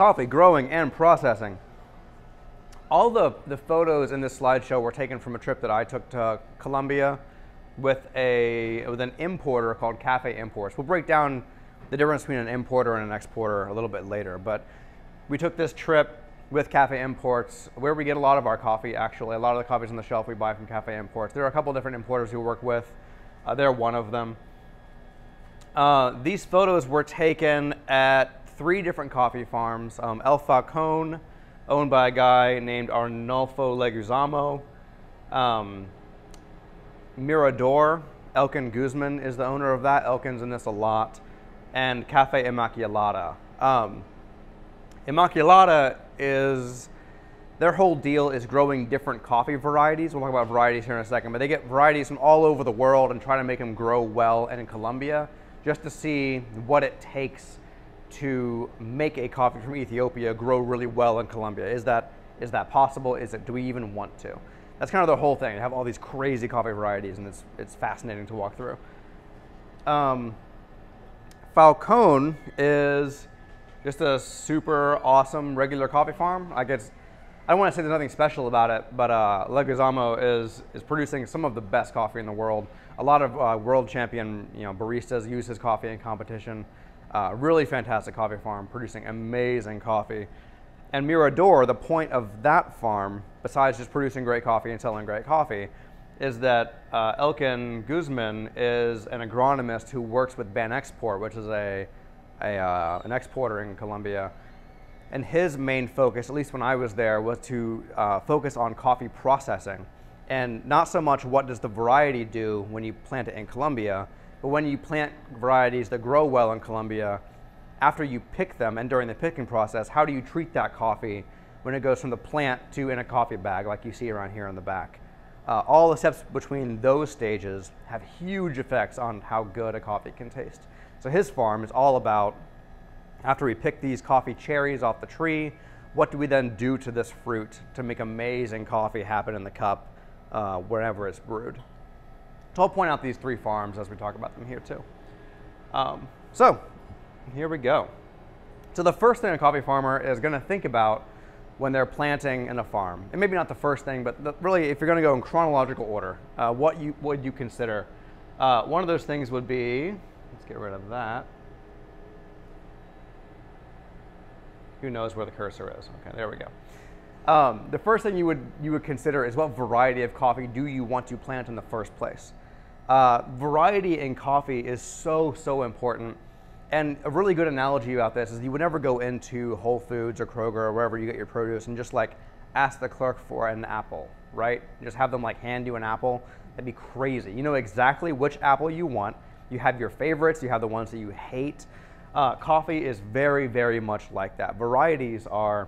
coffee, growing and processing. All the photos in this slideshow were taken from a trip that I took to Colombia with an importer called Cafe Imports. We'll break down the difference between an importer and an exporter a little bit later, but we took this trip with Cafe Imports, where we get a lot of our coffee, actually. A lot of the coffees on the shelf we buy from Cafe Imports. There are a couple different importers we work with. They're one of them. These photos were taken at 3 different coffee farms. El Falcon, owned by a guy named Arnulfo Leguizamo. Mirador, Elkin Guzman is the owner of that. Elkin's in this a lot. And Cafe Immaculata. Immaculata their whole deal is growing different coffee varieties. We'll talk about varieties here in a second, but they get varieties from all over the world and try to make them grow well and in Colombia, just to see what it takes to make a coffee from Ethiopia grow really well in Colombia. Is that possible? Do we even want to? That's kind of the whole thing. They have all these crazy coffee varieties, and it's fascinating to walk through. Falcon is just a super awesome regular coffee farm. I don't want to say there's nothing special about it, but Leguizamo is producing some of the best coffee in the world. A lot of world champion baristas use his coffee in competition. Really fantastic coffee farm, producing amazing coffee. And Mirador, the point of that farm, besides just producing great coffee and selling great coffee, is that Elkin Guzman is an agronomist who works with Banexport, which is an exporter in Colombia. And his main focus, at least when I was there, was to focus on coffee processing. And not so much what does the variety do when you plant it in Colombia, but when you plant varieties that grow well in Colombia, after you pick them and during the picking process, how do you treat that coffee when it goes from the plant to in a coffee bag like you see around here in the back? All the steps between those stages have huge effects on how good a coffee can taste. So his farm is all about, after we pick these coffee cherries off the tree, what do we then do to this fruit to make amazing coffee happen in the cup wherever it's brewed? So I'll point out these 3 farms as we talk about them here too. So here we go. So the first thing a coffee farmer is going to think about when they're planting in a farm, and maybe not the first thing, but really if you're going to go in chronological order, what would you consider? One of those things would be, let's get rid of that. Who knows where the cursor is? Okay, there we go. The first thing you would consider is what variety of coffee do you want to plant in the first place? Variety in coffee is so important. And a really good analogy about this is you would never go into Whole Foods or Kroger or wherever you get your produce and just like ask the clerk for an apple, right? Just have them like hand you an apple. That'd be crazy. You know exactly which apple you want. You have your favorites. You have the ones that you hate. Coffee is very much like that. Varieties are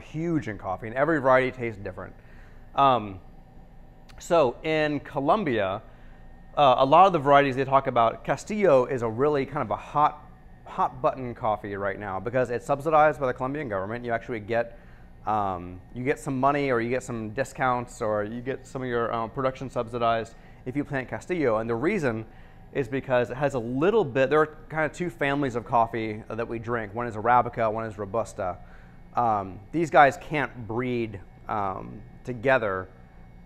huge in coffee, and every variety tastes different. So in Colombia, a lot of the varieties they talk about, Castillo is a really kind of a hot button coffee right now because it's subsidized by the Colombian government. You actually get some money, or you get some discounts, or you get some of your production subsidized if you plant Castillo. And the reason is because it has a little bit, there are kind of 2 families of coffee that we drink. One is Arabica, one is Robusta. These guys can't breed together.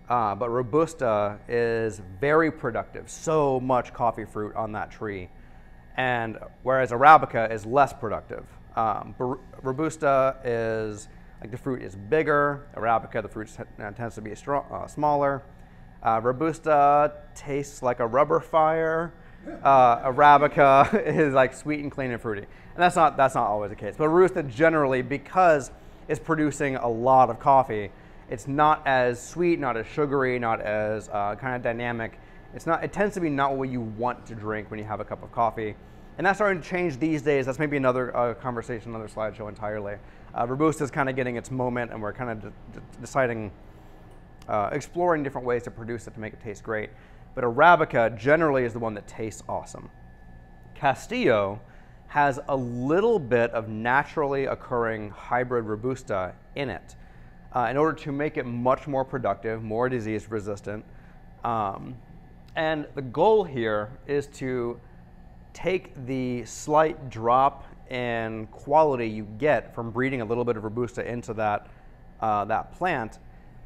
But Robusta is very productive, so much coffee fruit on that tree, and whereas Arabica is less productive. Robusta is, like, the fruit is bigger. Arabica, the fruit tends to be smaller. Robusta tastes like a rubber fire. Arabica is like sweet and clean and fruity, and that's not always the case. But Robusta generally, because it's producing a lot of coffee, it's not as sweet, not as sugary, not as kind of dynamic. It tends to be not what you want to drink when you have a cup of coffee. And that's starting to change these days. That's maybe another conversation, another slideshow entirely. Robusta is kind of getting its moment, and we're kind of deciding, exploring different ways to produce it to make it taste great. But Arabica generally is the one that tastes awesome. Castillo has a little bit of naturally occurring hybrid Robusta in it, in order to make it much more productive, more disease resistant. And the goal here is to take the slight drop in quality you get from breeding a little bit of Robusta into that plant,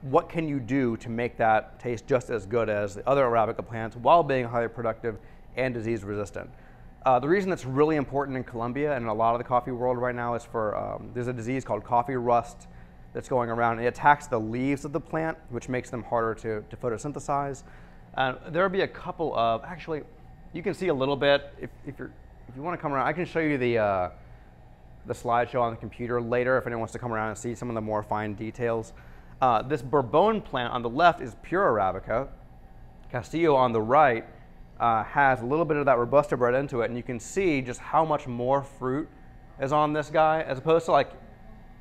what can you do to make that taste just as good as the other Arabica plants while being highly productive and disease resistant? The reason that's really important in Colombia and in a lot of the coffee world right now is for there's a disease called coffee rust that's going around, and it attacks the leaves of the plant, which makes them harder to photosynthesize. There'll be a couple of, actually, you can see a little bit if you want to come around. I can show you the slideshow on the computer later if anyone wants to come around and see some of the more fine details. This Bourbon plant on the left is pure Arabica. Castillo on the right has a little bit of that Robusta bred into it, and you can see just how much more fruit is on this guy, as opposed to, like,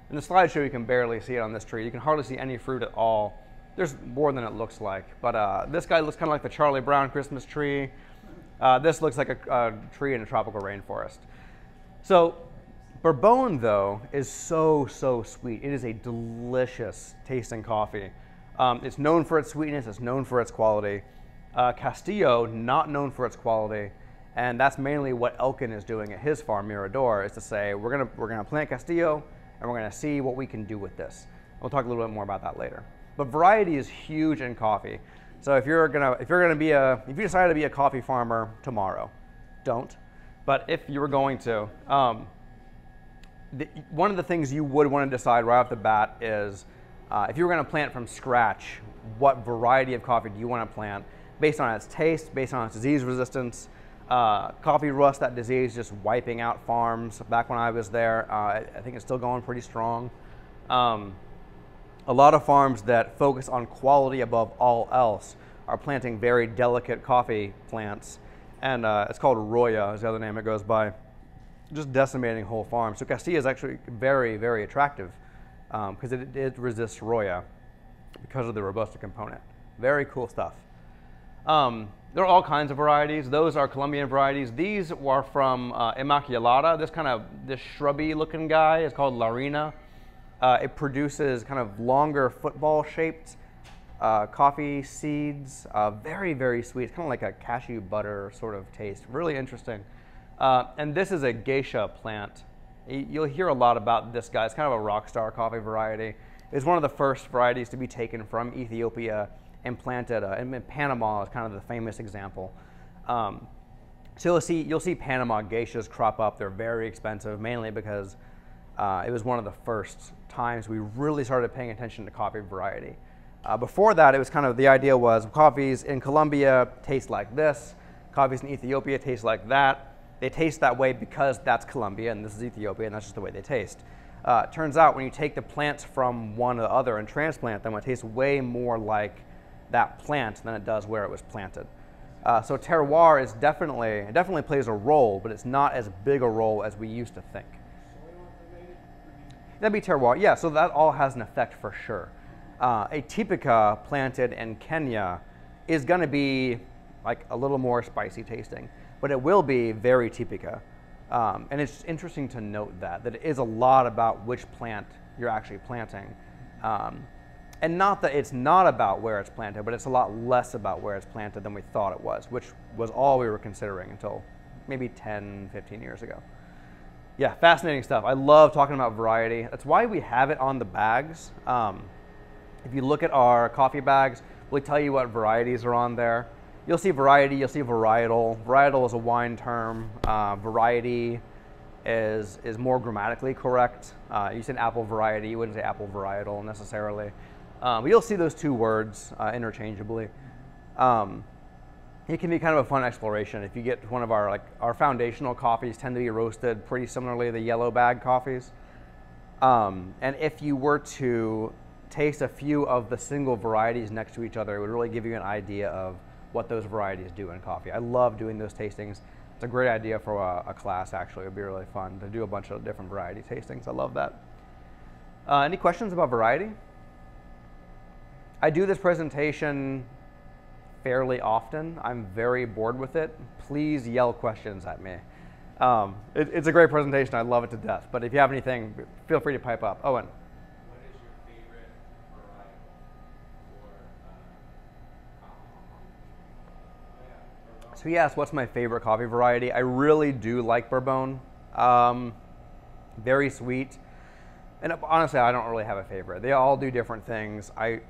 in the slideshow you can barely see it on this tree. You can hardly see any fruit at all. There's more than it looks like, but this guy looks kind of like the Charlie Brown Christmas tree. This looks like a tree in a tropical rainforest. So Bourbon, though, is so sweet. It is a delicious tasting coffee. It's known for its sweetness. It's known for its quality. Castillo, not known for its quality, and that's mainly what Elkin is doing at his farm, Mirador, is to say we're gonna plant Castillo, and we're gonna see what we can do with this. We'll talk a little bit more about that later. But variety is huge in coffee. So if you decide to be a coffee farmer tomorrow, don't. But if you were going to, one of the things you would want to decide right off the bat is if you were going to plant from scratch, what variety of coffee do you want to plant based on its taste, based on its disease resistance. Coffee rust, that disease, just wiping out farms. Back when I was there, I think it's still going pretty strong. A lot of farms that focus on quality above all else are planting very delicate coffee plants, and it's called Roya is the other name it goes by, just decimating whole farms. So Castilla is actually very attractive because it resists Roya because of the Robusta component. Very cool stuff. There are all kinds of varieties. Those are Colombian varieties. These are from Immaculata. This shrubby looking guy is called La Reina. It produces kind of longer football-shaped coffee seeds. Very sweet. It's kind of like a cashew butter sort of taste. Really interesting. And this is a geisha plant. You'll hear a lot about this guy. It's kind of a rock star coffee variety. It's one of the first varieties to be taken from Ethiopia and planted in Panama is kind of the famous example. So you'll see Panama geishas crop up. They're very expensive, mainly because it was one of the first times we really started paying attention to coffee variety. Before that, it was kind of, the idea was coffees in Colombia taste like this, coffees in Ethiopia taste like that. They taste that way because that's Colombia and this is Ethiopia, and that's just the way they taste. Turns out when you take the plants from one to the other and transplant them, it tastes way more like that plant than it does where it was planted. So terroir is definitely plays a role, but it's not as big a role as we used to think. That'd be terroir, yeah, so that all has an effect for sure. A Typica planted in Kenya is gonna be like a little more spicy tasting, but it will be very Typica. And it's interesting to note that it is a lot about which plant you're actually planting. And not that it's not about where it's planted, but it's a lot less about where it's planted than we thought it was, which was all we were considering until maybe 10, 15 years ago. Yeah, fascinating stuff. I love talking about variety. That's why we have it on the bags. If you look at our coffee bags, we'll tell you what varieties are on there. You'll see variety, you'll see varietal. Varietal is a wine term. Variety is more grammatically correct. You said apple variety, you wouldn't say apple varietal necessarily. But you'll see those two words interchangeably. It can be kind of a fun exploration. If you get one of our foundational coffees tend to be roasted pretty similarly to the yellow bag coffees. And if you were to taste a few of the single varieties next to each other, it would really give you an idea of what those varieties do in coffee. I love doing those tastings. It's a great idea for a class, actually. It would be really fun to do a bunch of different variety tastings. I love that. Any questions about variety? I do this presentation fairly often. I'm very bored with it. Please yell questions at me. It's a great presentation. I love it to death. But if you have anything, feel free to pipe up. Owen. What is your favorite variety for coffee? So he asked, what's my favorite coffee variety? I really do like Bourbon. very sweet. And honestly, I don't really have a favorite. They all do different things. I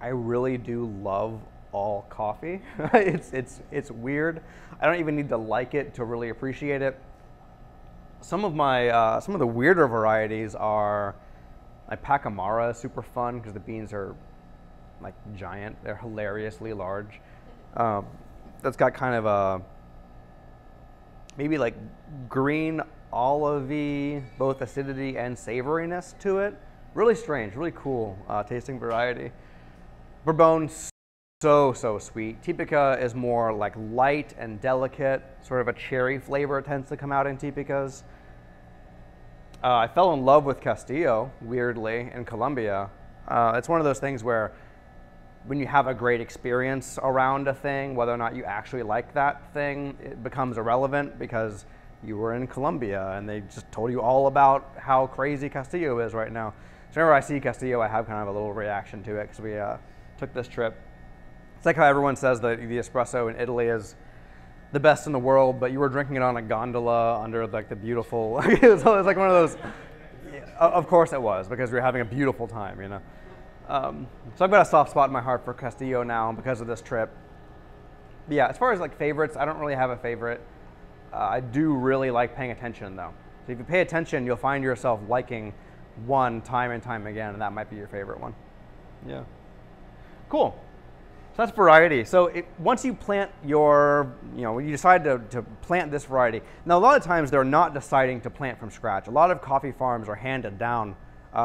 really do love all coffee. It's weird. I don't even need to like it to really appreciate it. Some of the weirder varieties are like Pacamara is super fun because the beans are like giant. They're hilariously large. That's got kind of a maybe like green olivey, both acidity and savoriness to it. Really strange, really cool tasting variety. Bourbon, so sweet. Typica is more like light and delicate, sort of a cherry flavor tends to come out in Typicas. I fell in love with Castillo, weirdly, in Colombia. It's one of those things where when you have a great experience around a thing, whether or not you actually like that thing, it becomes irrelevant because you were in Colombia and they just told you all about how crazy Castillo is right now. So whenever I see Castillo, I have kind of a little reaction to it because we took this trip. It's like how everyone says that the espresso in Italy is the best in the world, but you were drinking it on a gondola under like the beautiful, it was like one of those, of course it was, because we were having a beautiful time, you know. So I've got a soft spot in my heart for Castillo now because of this trip. But yeah, as far as like favorites, I don't really have a favorite. I do really like paying attention though. So if you pay attention, you'll find yourself liking one time and time again, and that might be your favorite one. Yeah. Cool. So that's variety. So once you plant when you decide to plant this variety, now a lot of times they're not deciding to plant from scratch. A lot of coffee farms are handed down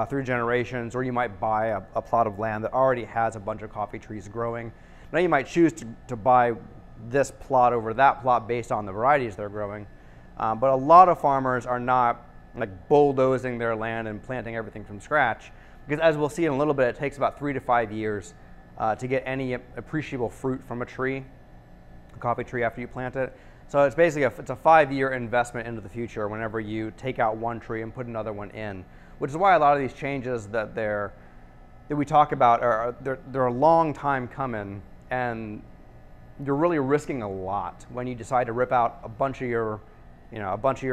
through generations, or you might buy a plot of land that already has a bunch of coffee trees growing. Now you might choose to buy this plot over that plot based on the varieties they're growing. But a lot of farmers are not like bulldozing their land and planting everything from scratch, because as we'll see in a little bit, it takes about 3 to 5 years to get any appreciable fruit from a tree, a coffee tree, after you plant it. So it's basically it's a 5-year investment into the future whenever you take out one tree and put another one in, which is why a lot of these changes that we talk about they're a long time coming, and you're really risking a lot when you decide to rip out a bunch of your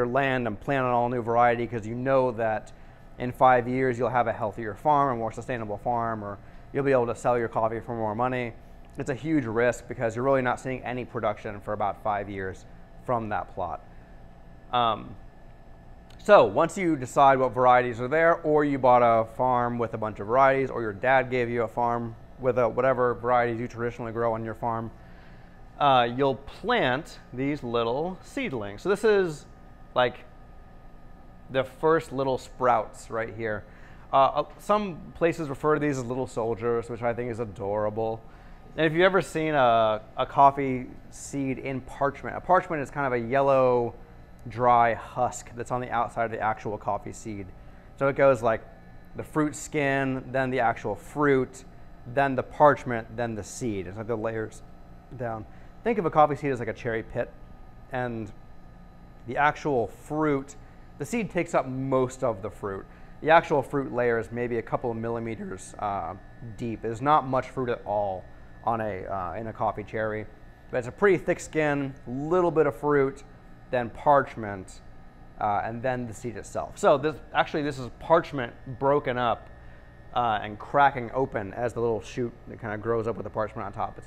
land and plant an all new variety, because you know that in 5 years you'll have a healthier farm, a more sustainable farm, or you'll be able to sell your coffee for more money. It's a huge risk because you're really not seeing any production for about 5 years from that plot. So once you decide what varieties are there, or you bought a farm with a bunch of varieties, or your dad gave you a farm with whatever varieties you traditionally grow on your farm, you'll plant these little seedlings. So this is like the first little sprouts right here. Some places refer to these as little soldiers, which I think is adorable. And if you've ever seen a coffee seed in parchment, a parchment is kind of a yellow, dry husk that's on the outside of the actual coffee seed. So it goes like the fruit skin, then the actual fruit, then the parchment, then the seed. It's like the layers down. Think of a coffee seed as like a cherry pit, and the actual fruit, the seed takes up most of the fruit. The actual fruit layer is maybe a couple of millimeters deep. There's not much fruit at all on in a coffee cherry, but it's a pretty thick skin, little bit of fruit, then parchment, and then the seed itself. So this is parchment broken up and cracking open as the little shoot that kind of grows up with the parchment on top.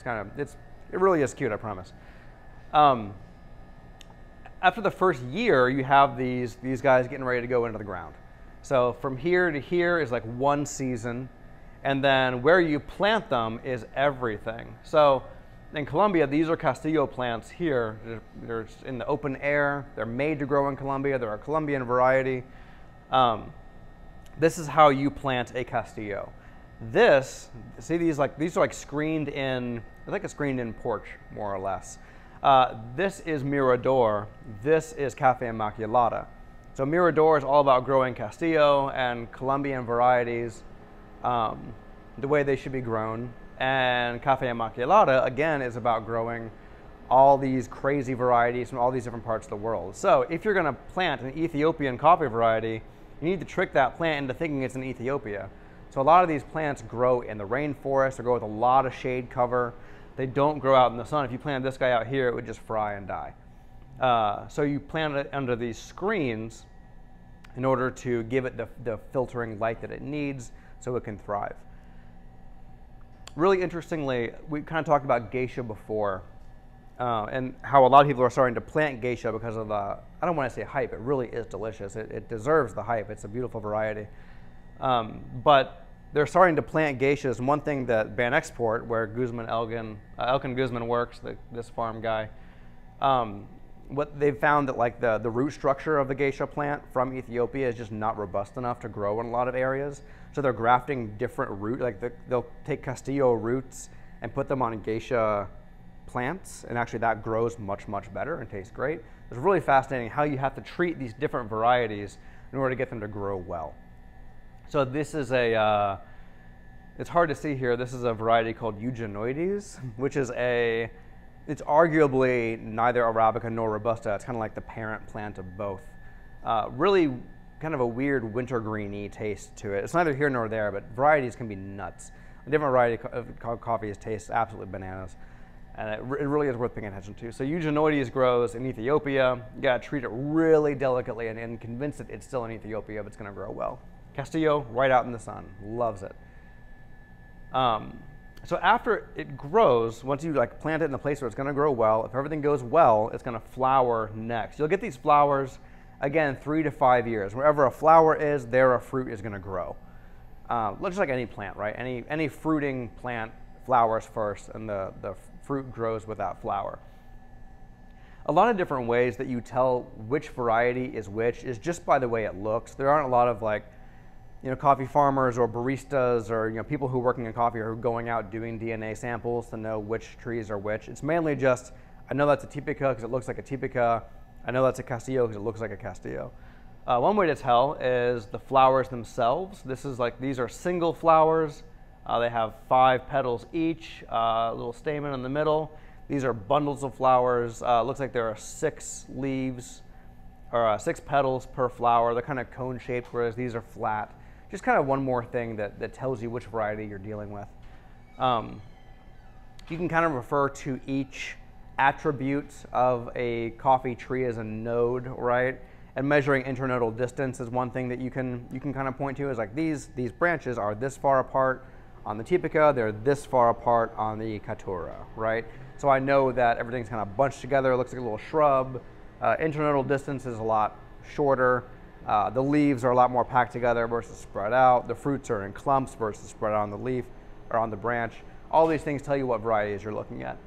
It really is cute, I promise. After the first year, you have these guys getting ready to go into the ground. So from here to here is like one season, and then where you plant them is everything. So in Colombia, these are Castillo plants here. They're in the open air. They're made to grow in Colombia. They're a Colombian variety. This is how you plant a Castillo. These are like screened in, it's like a screened in porch, more or less. This is Mirador. This is Cafe Immaculata. So Mirador is all about growing Castillo and Colombian varieties the way they should be grown. And Cafe Immaculata, again, is about growing all these crazy varieties from all these different parts of the world. So if you're going to plant an Ethiopian coffee variety, you need to trick that plant into thinking it's in Ethiopia. So a lot of these plants grow in the rainforest. They grow with a lot of shade cover. They don't grow out in the sun. If you planted this guy out here, it would just fry and die. So you plant it under these screens, in order to give it the filtering light that it needs so it can thrive. Really interestingly, we kind of talked about geisha before, and how a lot of people are starting to plant geisha because of I don't want to say hype, it really is delicious. It deserves the hype. It's a beautiful variety. But they're starting to plant geishas, and one thing that Ban Export, where Elkin Guzman works, this farm guy, what they've found that like the root structure of the geisha plant from Ethiopia is just not robust enough to grow in a lot of areas. So they're grafting different root, like they'll take Castillo roots and put them on geisha plants, and actually that grows much, much better and tastes great. It's really fascinating how you have to treat these different varieties in order to get them to grow well. So this is it's hard to see here, this is a variety called Eugenoides, which is it's arguably neither Arabica nor Robusta. It's kind of like the parent plant of both. Really kind of a weird wintergreeny taste to it. It's neither here nor there, but varieties can be nuts. A different variety of coffees tastes absolutely bananas. And it really is worth paying attention to. So Eugenoides grows in Ethiopia. You gotta treat it really delicately and convince it it's still in Ethiopia if it's gonna grow well. Castillo, right out in the sun, loves it. So after it grows, once you like plant it in a place where it's gonna grow well, if everything goes well, it's gonna flower next. You'll get these flowers, again, 3 to 5 years. Wherever a flower is, there a fruit is gonna grow. Looks like any plant, right? Any fruiting plant flowers first, and the fruit grows with that flower. A lot of different ways that you tell which variety is which is just by the way it looks. There aren't a lot of like, coffee farmers or baristas or people who are working in coffee or who are going out doing DNA samples to know which trees are which. It's mainly just, I know that's a Typica because it looks like a Typica. I know that's a Castillo because it looks like a Castillo. One way to tell is the flowers themselves. These are single flowers. They have 5 petals each, a little stamen in the middle. These are bundles of flowers. Looks like there are 6 leaves, or 6 petals per flower. They're kind of cone-shaped, whereas these are flat. Just kind of one more thing that tells you which variety you're dealing with. You can kind of refer to each attribute of a coffee tree as a node, right? And measuring internodal distance is one thing that you can kind of point to, is like these branches are this far apart on the Typica, they're this far apart on the Caturra, right? So I know that everything's kind of bunched together, it looks like a little shrub. Internodal distance is a lot shorter. The leaves are a lot more packed together versus spread out. The fruits are in clumps versus spread out on the leaf or on the branch. All these things tell you what varieties you're looking at.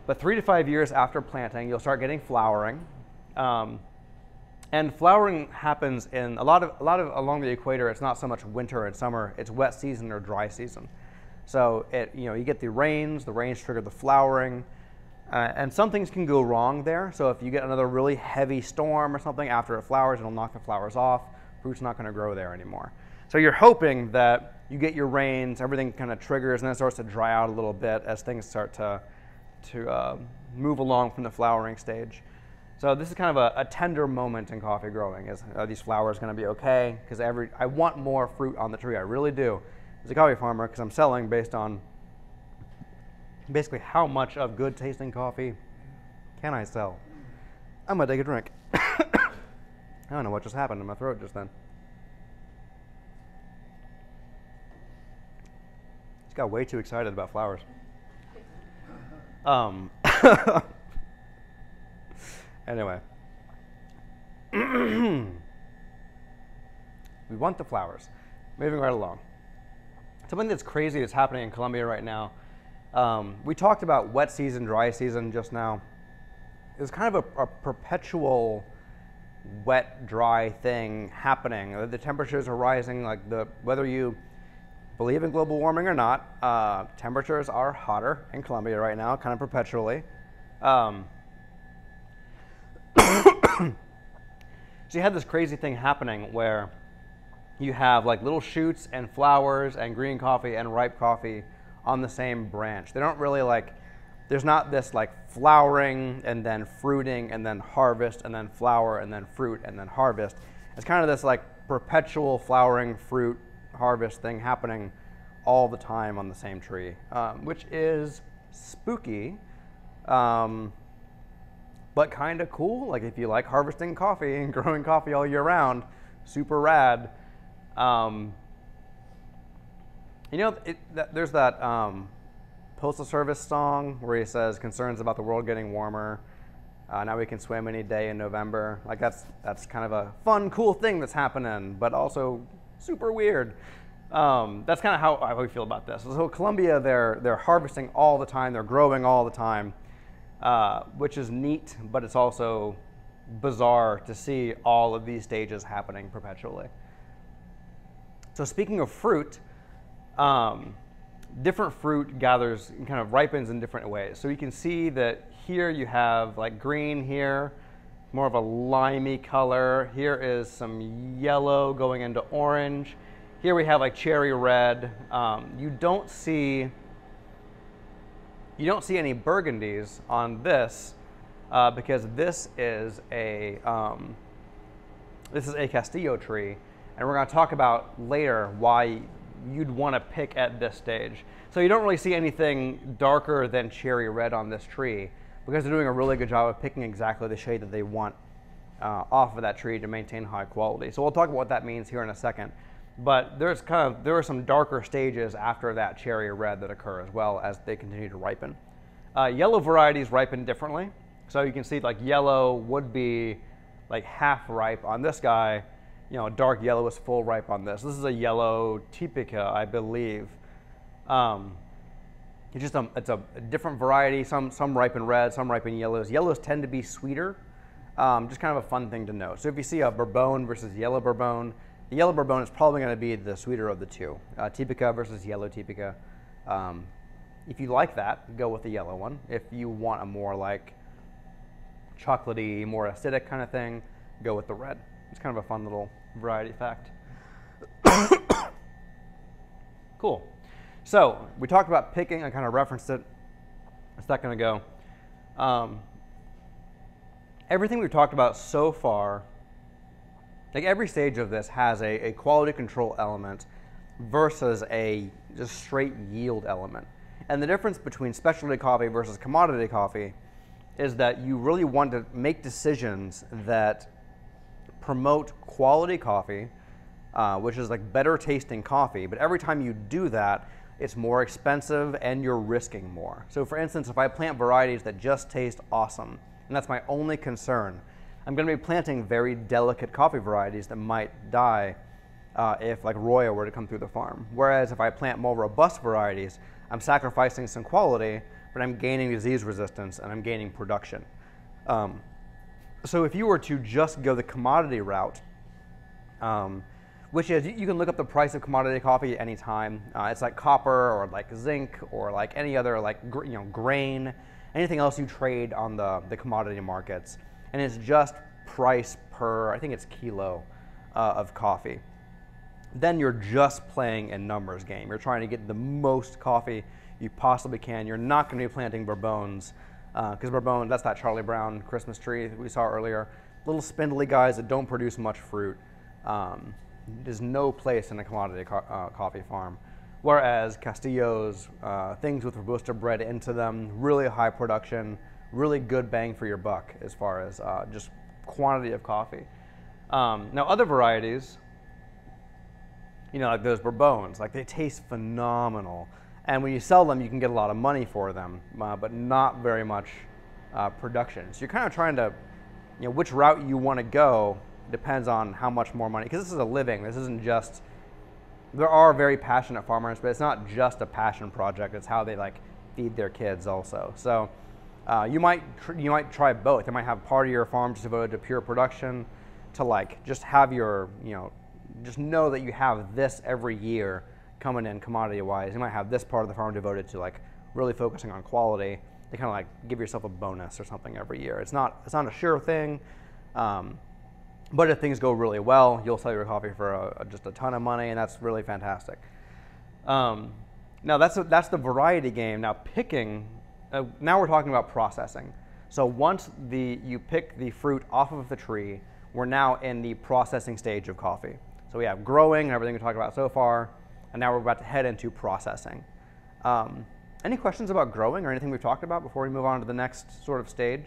But 3 to 5 years after planting, you'll start getting flowering. And flowering happens in a lot of along the equator. It's not so much winter and summer, it's wet season or dry season. So you get the rains trigger the flowering, and some things can go wrong there. So if you get another really heavy storm or something after it flowers, it'll knock the flowers off. Fruit's not going to grow there anymore. So you're hoping that you get your rains, everything kind of triggers, and then it starts to dry out a little bit as things start to move along from the flowering stage. So this is kind of a tender moment in coffee growing. Are these flowers going to be okay? Because I want more fruit on the tree. I really do, as a coffee farmer, because I'm selling based on basically how much of good tasting coffee can I sell. I'm going to take a drink. I don't know what just happened in my throat just then. Just got way too excited about flowers. Anyway, we want the flowers. Moving right along. Something that's crazy that's happening in Colombia right now. We talked about wet season, dry season just now. It's kind of a perpetual wet, dry thing happening. The temperatures are rising, whether you believe in global warming or not, temperatures are hotter in Colombia right now, kind of perpetually. So you have this crazy thing happening where you have like little shoots and flowers and green coffee and ripe coffee on the same branch. They don't really there's not this like flowering and then fruiting and then harvest and then flower and then fruit and then harvest. It's kind of this like perpetual flowering, fruit, harvest thing happening all the time on the same tree, which is spooky. But kind of cool. Like if you like harvesting coffee and growing coffee all year round, super rad. There's that Postal Service song where he says, "Concerns about the world getting warmer. Now we can swim any day in November." Like that's kind of a fun, cool thing that's happening, but also super weird. That's kind of how we feel about this. So Colombia, they're harvesting all the time, they're growing all the time, which is neat, but it's also bizarre to see all of these stages happening perpetually. So speaking of fruit, different fruit gathers and kind of ripens in different ways. So you can see that here you have like green here, more of a limey color. Here is some yellow going into orange. Here we have like cherry red. You don't see any burgundies on this because this is a Castillo tree, and we're going to talk about later why you'd want to pick at this stage. So you don't really see anything darker than cherry red on this tree because they're doing a really good job of picking exactly the shade that they want off of that tree to maintain high quality. So we'll talk about what that means here in a second. But there are some darker stages after that cherry red that occur as well as they continue to ripen. Yellow varieties ripen differently. So you can see like yellow would be like half ripe on this guy. You know, dark yellow is full ripe on this. This is a yellow Typica, I believe. It's a different variety. Some ripen red, some ripen yellows. Yellows tend to be sweeter. Just kind of a fun thing to know. So if you see a Bourbon versus yellow Bourbon, the yellow Bourbon is probably going to be the sweeter of the two. Typica versus yellow Typica. If you like that, go with the yellow one. If you want a more like chocolatey, more acidic kind of thing, go with the red. It's kind of a fun little variety fact. Cool. So we talked about picking. I kind of referenced it a second ago. Everything we've talked about so far, like every stage of this has a quality control element versus a just straight yield element. And the difference between specialty coffee versus commodity coffee is that you really want to make decisions that promote quality coffee, which is like better tasting coffee. But every time you do that, it's more expensive and you're risking more. So for instance, if I plant varieties that just taste awesome, and that's my only concern, I'm going to be planting very delicate coffee varieties that might die if like Roya were to come through the farm. Whereas if I plant more robust varieties, I'm sacrificing some quality, but I'm gaining disease resistance and I'm gaining production. So if you were to just go the commodity route, which is you can look up the price of commodity coffee at any time. It's like copper or like zinc or like any other like grain, anything else you trade on the commodity markets, and it's just price per, I think it's kilo of coffee. Then you're just playing a numbers game. You're trying to get the most coffee you possibly can. You're not going to be planting Bourbons because Bourbon, that's that Charlie Brown Christmas tree that we saw earlier. Little spindly guys that don't produce much fruit. There's no place in a commodity coffee farm. Whereas Castillo's, things with Robusta bred into them, really high production, really good bang for your buck as far as just quantity of coffee. Now other varieties, like those Bourbons, like they taste phenomenal. And when you sell them, you can get a lot of money for them, but not very much production. So you're kind of trying to, which route you want to go depends on how much more money, because this is a living. This isn't just, there are very passionate farmers, but it's not just a passion project. It's how they like feed their kids also. So you might try both. You might have part of your farm just devoted to pure production, to like just have your, just know that you have this every year coming in commodity wise. You might have this part of the farm devoted to like really focusing on quality to kind of like give yourself a bonus or something every year. It's not a sure thing, but if things go really well, you'll sell your coffee for just a ton of money, and that's really fantastic. Now that's the variety game. Now picking, now we're talking about processing. So once you pick the fruit off of the tree, we're now in the processing stage of coffee. So we have growing and everything we talked about so far, and now we're about to head into processing. Any questions about growing or anything we've talked about before we move on to the next sort of stage?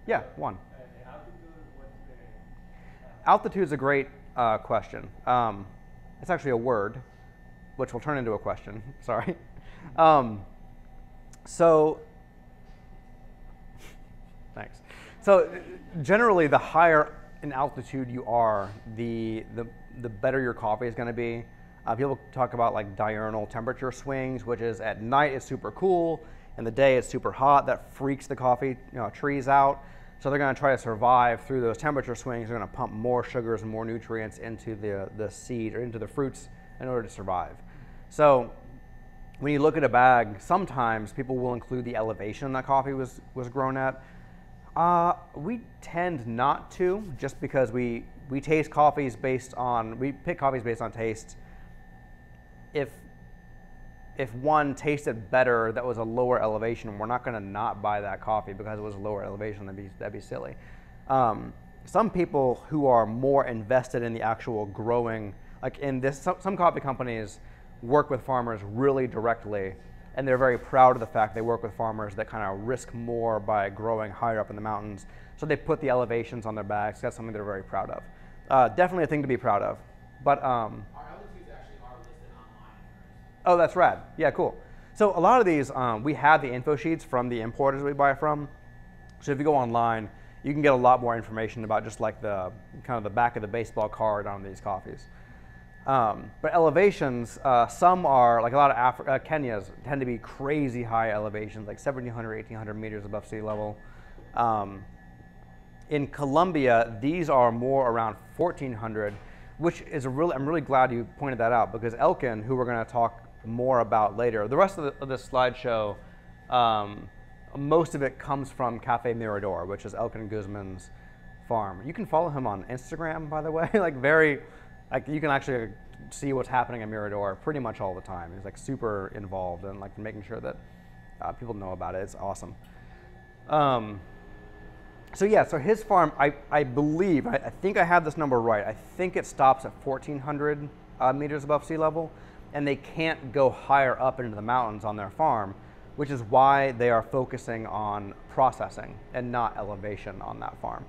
Yeah, one. Altitude, what's the Altitude is a great question. It's actually a word, which will turn into a question. Sorry. So, thanks. So, generally, the higher in altitude you are, the better your coffee is going to be. People talk about like diurnal temperature swings, which is at night it's super cool, and the day it's super hot. That freaks the coffee trees out. So they're going to try to survive through those temperature swings. They're going to pump more sugars and more nutrients into the seed or into the fruits in order to survive. So when you look at a bag, sometimes people will include the elevation that coffee was grown at. We tend not to, just because we taste coffees we pick coffees based on taste. If one tasted better that was a lower elevation, we're not going to not buy that coffee because it was a lower elevation. That'd be silly. Some people who are more invested in the actual growing, like in this, some coffee companies work with farmers really directly, and they're very proud of the fact they work with farmers that kind of risk more by growing higher up in the mountains. So they put the elevations on their bags. That's something they're very proud of. Definitely a thing to be proud of. But Our altitudes actually are listed online. oh, that's rad. Yeah, cool. So a lot of these, we have the info sheets from the importers we buy from. So if you go online, you can get a lot more information about just like the kind of the back of the baseball card on these coffees. But elevations, some are, like a lot of Kenyas tend to be crazy high elevations, like 1,700, 1,800 meters above sea level. In Colombia, these are more around 1,400, which is I'm really glad you pointed that out, because Elkin, who we're going to talk more about later, the rest of this slideshow, most of it comes from Cafe Mirador, which is Elkin Guzman's farm. You can follow him on Instagram, by the way. You can actually see what's happening at Mirador pretty much all the time. He's like super involved and like making sure that people know about it. It's awesome. So his farm, I believe, I think I have this number right. I think it stops at 1,400 meters above sea level, and they can't go higher up into the mountains on their farm, which is why they are focusing on processing and not elevation on that farm.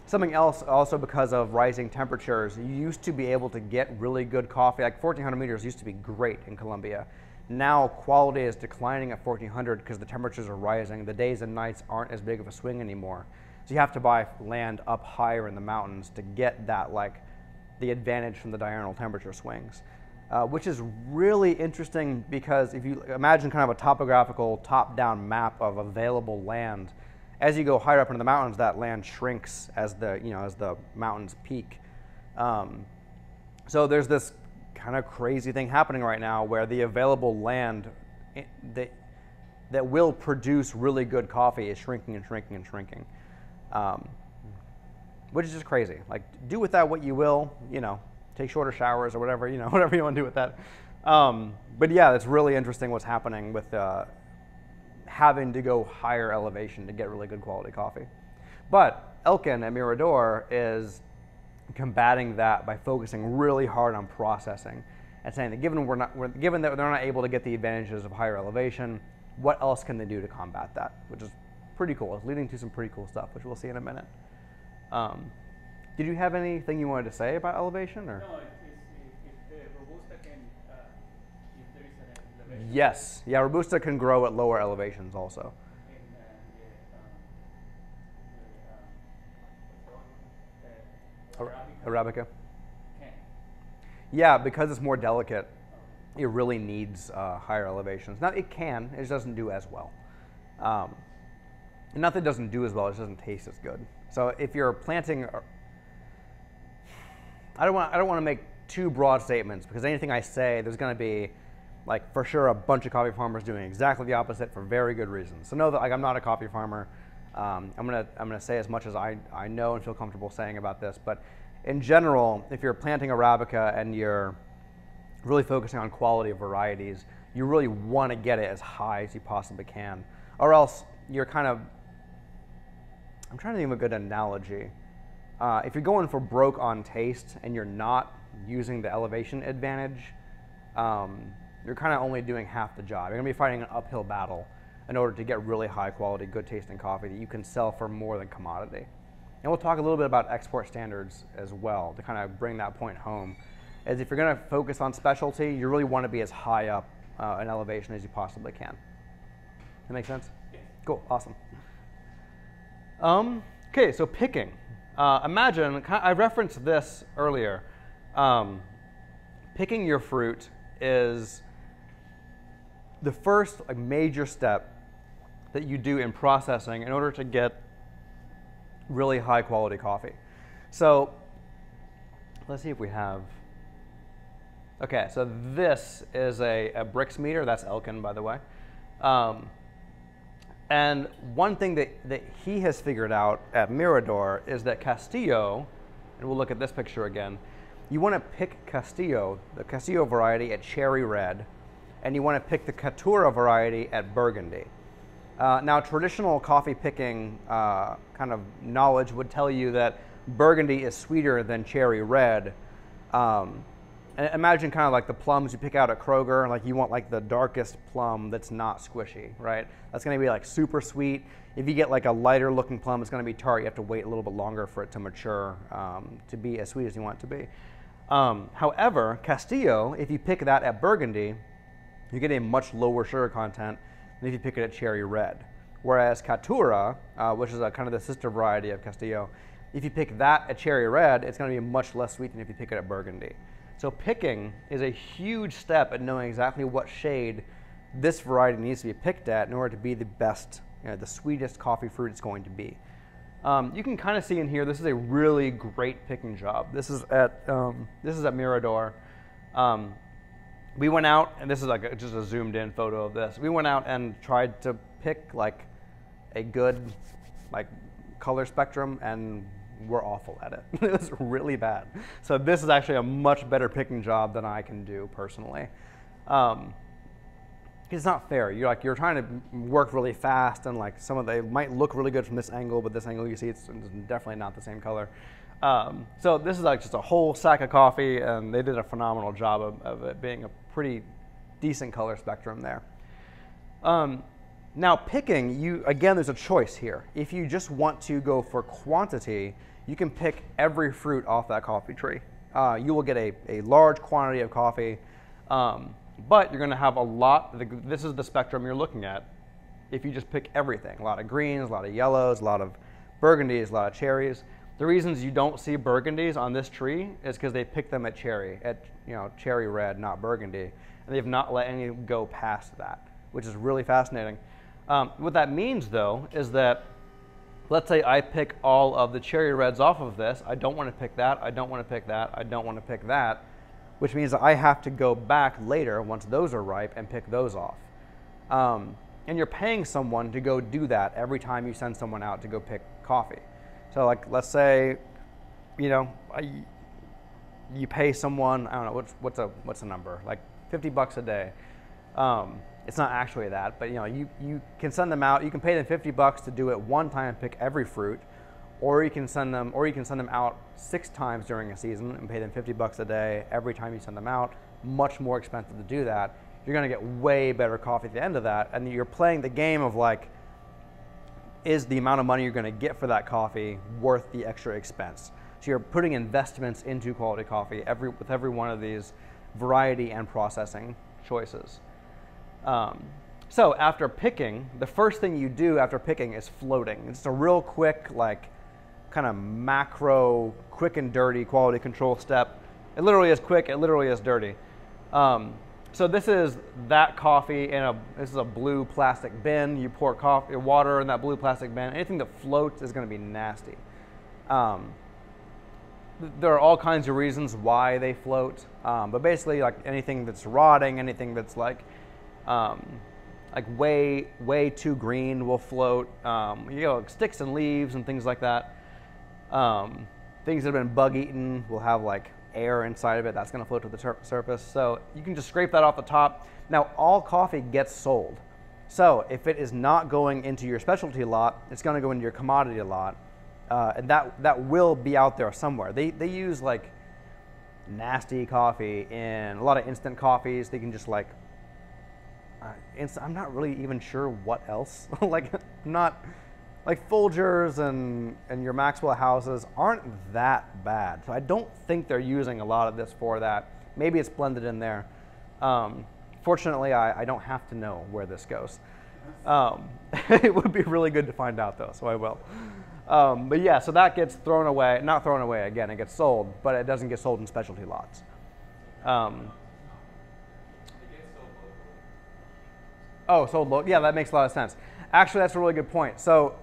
Something else, also because of rising temperatures, you used to be able to get really good coffee. Like 1,400 meters used to be great in Colombia. Now quality is declining at 1,400 because the temperatures are rising. The days and nights aren't as big of a swing anymore. So you have to buy land up higher in the mountains to get that, like, the advantage from the diurnal temperature swings, which is really interesting because if you imagine kind of a topographical top-down map of available land, as you go higher up into the mountains, that land shrinks as the mountains peak. So there's this kind of crazy thing happening right now where the available land that will produce really good coffee is shrinking and shrinking and shrinking, which is just crazy. Like, do with that what you will. Take shorter showers or whatever. Whatever you want to do with that. But yeah, it's really interesting what's happening with having to go higher elevation to get really good quality coffee. But Elkin at Mirador is combating that by focusing really hard on processing and saying that given that they're not able to get the advantages of higher elevation, what else can they do to combat that? Which is pretty cool. It's leading to some pretty cool stuff, which we'll see in a minute. Did you have anything you wanted to say about elevation, or? No, if the Robusta can, if there is an elevation. Yes. Yeah, Robusta can grow at lower elevations also. Arabica. Can. Yeah, because it's more delicate, it really needs higher elevations. Now, it can. It just doesn't do as well. And not that it doesn't do as well, it just doesn't taste as good. So if you're planting, I don't want to make too broad statements, because anything I say, there's going to be, like, for sure, a bunch of coffee farmers doing exactly the opposite for very good reasons. So know that, like, I'm not a coffee farmer. I'm gonna say as much as I know and feel comfortable saying about this. But in general, if you're planting Arabica and you're really focusing on quality of varieties, you really want to get it as high as you possibly can, or else you're kind of, I'm trying to think of a good analogy. If you're going for broke on taste and you're not using the elevation advantage, you're kind of only doing half the job. You're going to be fighting an uphill battle in order to get really high quality, good tasting coffee that you can sell for more than commodity. and we'll talk a little bit about export standards as well to kind of bring that point home, is if you're going to focus on specialty, you really want to be as high up in elevation as you possibly can. That make sense? Yes. Cool, awesome. Okay, so picking. Imagine, I referenced this earlier. Picking your fruit is the first major step that you do in processing in order to get really high quality coffee. So let's see if we have, okay, so this is a Brix meter. That's Elkin, by the way. And one thing that he has figured out at Mirador is that Castillo, and we'll look at this picture again, you want to pick Castillo, the Castillo variety at cherry red, and you want to pick the Caturra variety at burgundy. Now, traditional coffee picking kind of knowledge would tell you that burgundy is sweeter than cherry red. And imagine kind of like the plums you pick out at Kroger, like you want like the darkest plum that's not squishy, right? That's gonna be like super sweet. If you get like a lighter looking plum, it's gonna be tart. You have to wait a little bit longer for it to mature to be as sweet as you want it to be. However, Castillo, if you pick that at burgundy, you get a much lower sugar content than if you pick it at cherry red. Whereas Caturra, which is a kind of the sister variety of Castillo, if you pick that at cherry red, it's gonna be much less sweet than if you pick it at burgundy. So picking is a huge step at knowing exactly what shade this variety needs to be picked at in order to be the best, the sweetest coffee fruit it's going to be. You can kind of see in here, this is a really great picking job. This is at Mirador. We went out, and this is like just a zoomed in photo of this. We went out and tried to pick like a good color spectrum, and we're awful at it. It was really bad. So this is actually a much better picking job than I can do personally. It's not fair. You're trying to work really fast, and like they might look really good from this angle, but this angle you see it's definitely not the same color. So this is like just a whole sack of coffee, and they did a phenomenal job of it being a pretty decent color spectrum there. Now picking, again, there's a choice here. If you just want to go for quantity, you can pick every fruit off that coffee tree. You will get a large quantity of coffee, but you're gonna have a lot, this is the spectrum you're looking at if you just pick everything. A lot of greens, a lot of yellows, a lot of burgundies, a lot of cherries. The reasons you don't see burgundies on this tree is because they picked them at cherry red, not burgundy, and they've not let any go past that, which is really fascinating. What that means, though, is that let's say I pick all of the cherry reds off of this. I don't want to pick that. I don't want to pick that. I don't want to pick that, which means that I have to go back later once those are ripe and pick those off. And you're paying someone to go do that every time you send someone out to go pick coffee. So like, let's say, you pay someone, I don't know, what's a number? Like $50 a day. It's not actually that, but you can send them out. You can pay them $50 to do it one time and pick every fruit, or you can send them out 6 times during a season and pay them $50 a day every time you send them out. Much more expensive to do that. You're going to get way better coffee at the end of that, and you're playing the game of like, is the amount of money you're going to get for that coffee worth the extra expense? So you're putting investments into quality coffee with every one of these variety and processing choices. So after picking, the first thing you do after picking is floating. It's a real quick, kind of macro, quick and dirty quality control step. It literally is quick, it literally is dirty. So this is that coffee this is a blue plastic bin. You pour water in that blue plastic bin. Anything that floats is going to be nasty. There are all kinds of reasons why they float, but basically like anything that's rotting, anything that's like way too green will float. Like sticks and leaves and things like that. Things that have been bug eaten will have like air inside of it. That's going to float to the surface. So you can just scrape that off the top. Now all coffee gets sold. So if it is not going into your specialty lot, it's going to go into your commodity lot, and that will be out there somewhere. They use like nasty coffee in a lot of instant coffees. They can just like I'm not really even sure what else. Like, I'm not like Folgers and your Maxwell houses aren't that bad. So I don't think they're using a lot of this for that. Maybe it's blended in there. Fortunately, I don't have to know where this goes. It would be really good to find out though, so I will. But yeah, so that gets thrown away, not thrown away again, it gets sold, but it doesn't get sold in specialty lots. Oh, sold local. Yeah, that makes a lot of sense. Actually, that's a really good point. So,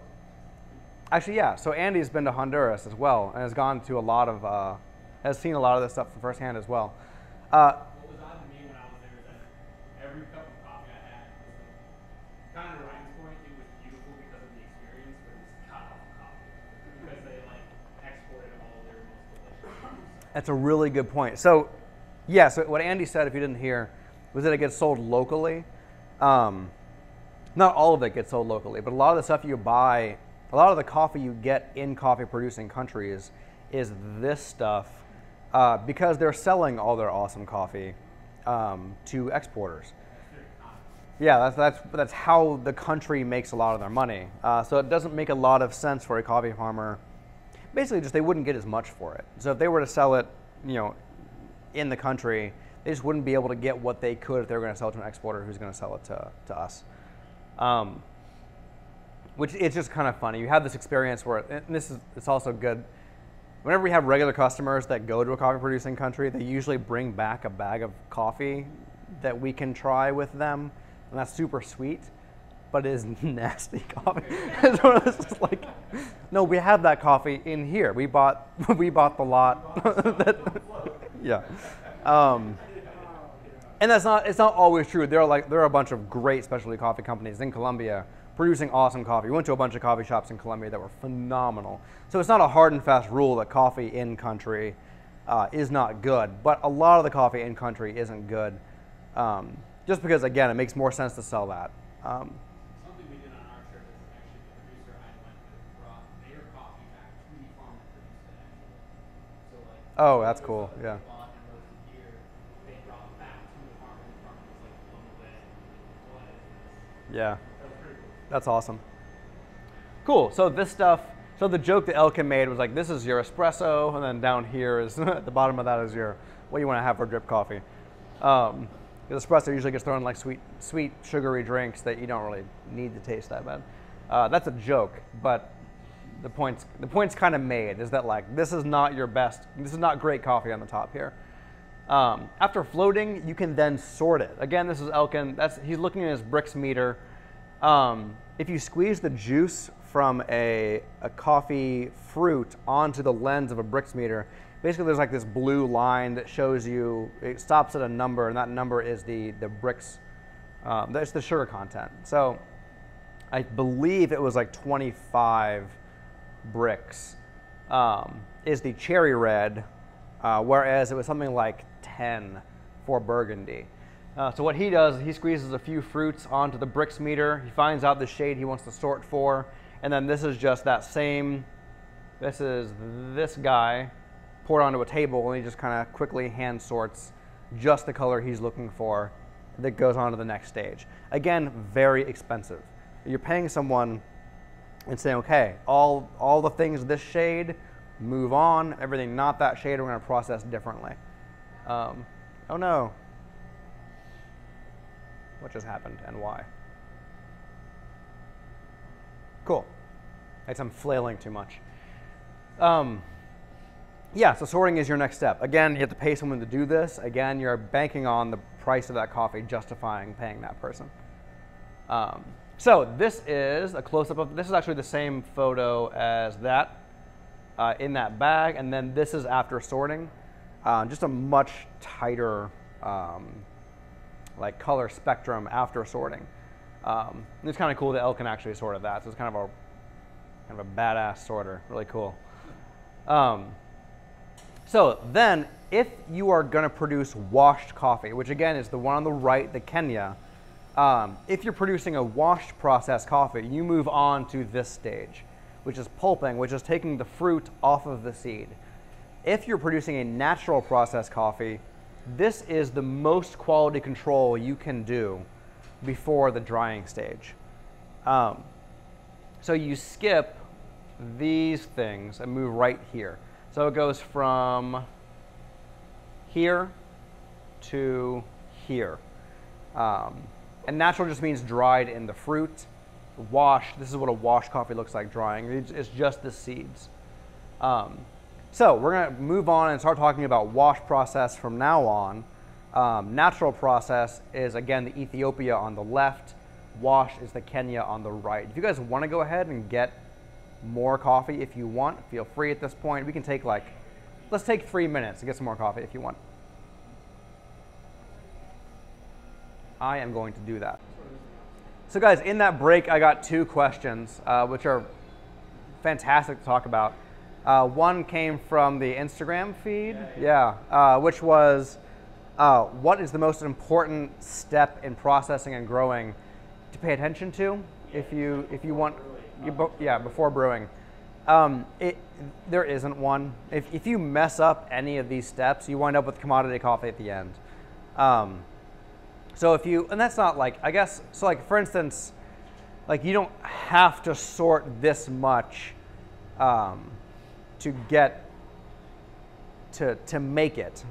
actually, yeah. So Andy's been to Honduras as well, and has gone to a lot of, has seen a lot of this stuff firsthand as well. What was odd to me when I was there is that every cup of coffee I had was like, kind of to Ryan's point, it was beautiful because of the experience, but it was god awful coffee because they like exported all of their most delicious coffee. That's a really good point. So, yeah. So what Andy said, if you didn't hear, was that it gets sold locally. Not all of it gets sold locally, but a lot of the stuff you buy, a lot of the coffee you get in coffee producing countries is this stuff because they're selling all their awesome coffee to exporters. Yeah, that's how the country makes a lot of their money. So it doesn't make a lot of sense for a coffee farmer. Basically, just they wouldn't get as much for it. So if they were to sell it, in the country, they just wouldn't be able to get what they could if they were going to sell it to an exporter who's going to sell it to us. Which it's just kind of funny. You have this experience where, and it's also good. Whenever we have regular customers that go to a coffee producing country, they usually bring back a bag of coffee that we can try with them, and that's super sweet, but it is nasty coffee. So it's just like, no, we have that coffee in here. We bought the lot. Yeah. And it's not always true. There are a bunch of great specialty coffee companies in Colombia producing awesome coffee. We went to a bunch of coffee shops in Colombia that were phenomenal. So it's not a hard and fast rule that coffee in country is not good, but a lot of the coffee in country isn't good. Just because, again, it makes more sense to sell that. Something we did on our trip is actually the producer I went with brought their coffee back to the farm that produced it actually. So like, Oh, that's cool. Yeah. they bought and roasted here, they brought it back to the farm, and the farmer was like blown away. What is this? Yeah. That was pretty cool. That's awesome. Cool. So this stuff. So the joke that Elkin made was like, this is your espresso, and then down here is at the bottom of that is your what you want to have for drip coffee. Because espresso usually gets thrown in like sweet, sugary drinks that you don't really need to taste that bad. That's a joke, but the point's kind of made is that like this is not your best. This is not great coffee on the top here. After floating, you can then sort it. Again, this is Elkin. He's looking at his Brix meter. If you squeeze the juice from a coffee fruit onto the lens of a Brix meter, basically there's like this blue line that shows you, it stops at a number, and that number is the Brix, that's the sugar content. So I believe it was like 25 Brix is the cherry red, whereas it was something like 10 for Burgundy. So what he does is he squeezes a few fruits onto the Brix meter. He finds out the shade he wants to sort for, and then this is just that same. This is this guy poured onto a table, and he just kind of quickly hand sorts just the color he's looking for. That goes on to the next stage. Again, very expensive. You're paying someone and saying, okay, all the things this shade, move on. Everything not that shade, we're going to process differently. Oh no. What just happened and why? Cool. I guess I'm flailing too much. Yeah, so sorting is your next step. Again, you have to pay someone to do this. Again, you're banking on the price of that coffee justifying paying that person. So this is a close-up of, this is actually the same photo as that in that bag, and then this is after sorting. Just a much tighter like color spectrum after sorting. It's kind of cool that Elkin actually sorted that, so it's kind of a badass sorter, really cool. So then, if you are going to produce washed coffee, which again is the one on the right, the Kenya, if you're producing a washed processed coffee, you move on to this stage, which is pulping, which is taking the fruit off of the seed. If you're producing a natural processed coffee, this is the most quality control you can do before the drying stage. So you skip these things and move right here. So it goes from here to here. And natural just means dried in the fruit. Washed, this is what a washed coffee looks like drying. It's just the seeds. So we're going to move on and start talking about wash process from now on. Natural process is, again, the Ethiopia on the left. Wash is the Kenya on the right. If you guys want to go ahead and get more coffee if you want, feel free at this point. We can take let's take 3 minutes to get some more coffee if you want. I am going to do that. So guys, in that break, I got 2 questions, which are fantastic to talk about. One came from the Instagram feed, which was, what is the most important step in processing and growing to pay attention to if you want, before brewing? There isn't one. If you mess up any of these steps, you wind up with commodity coffee at the end. So if you, and that's not I guess, so for instance, you don't have to sort this much to get to make it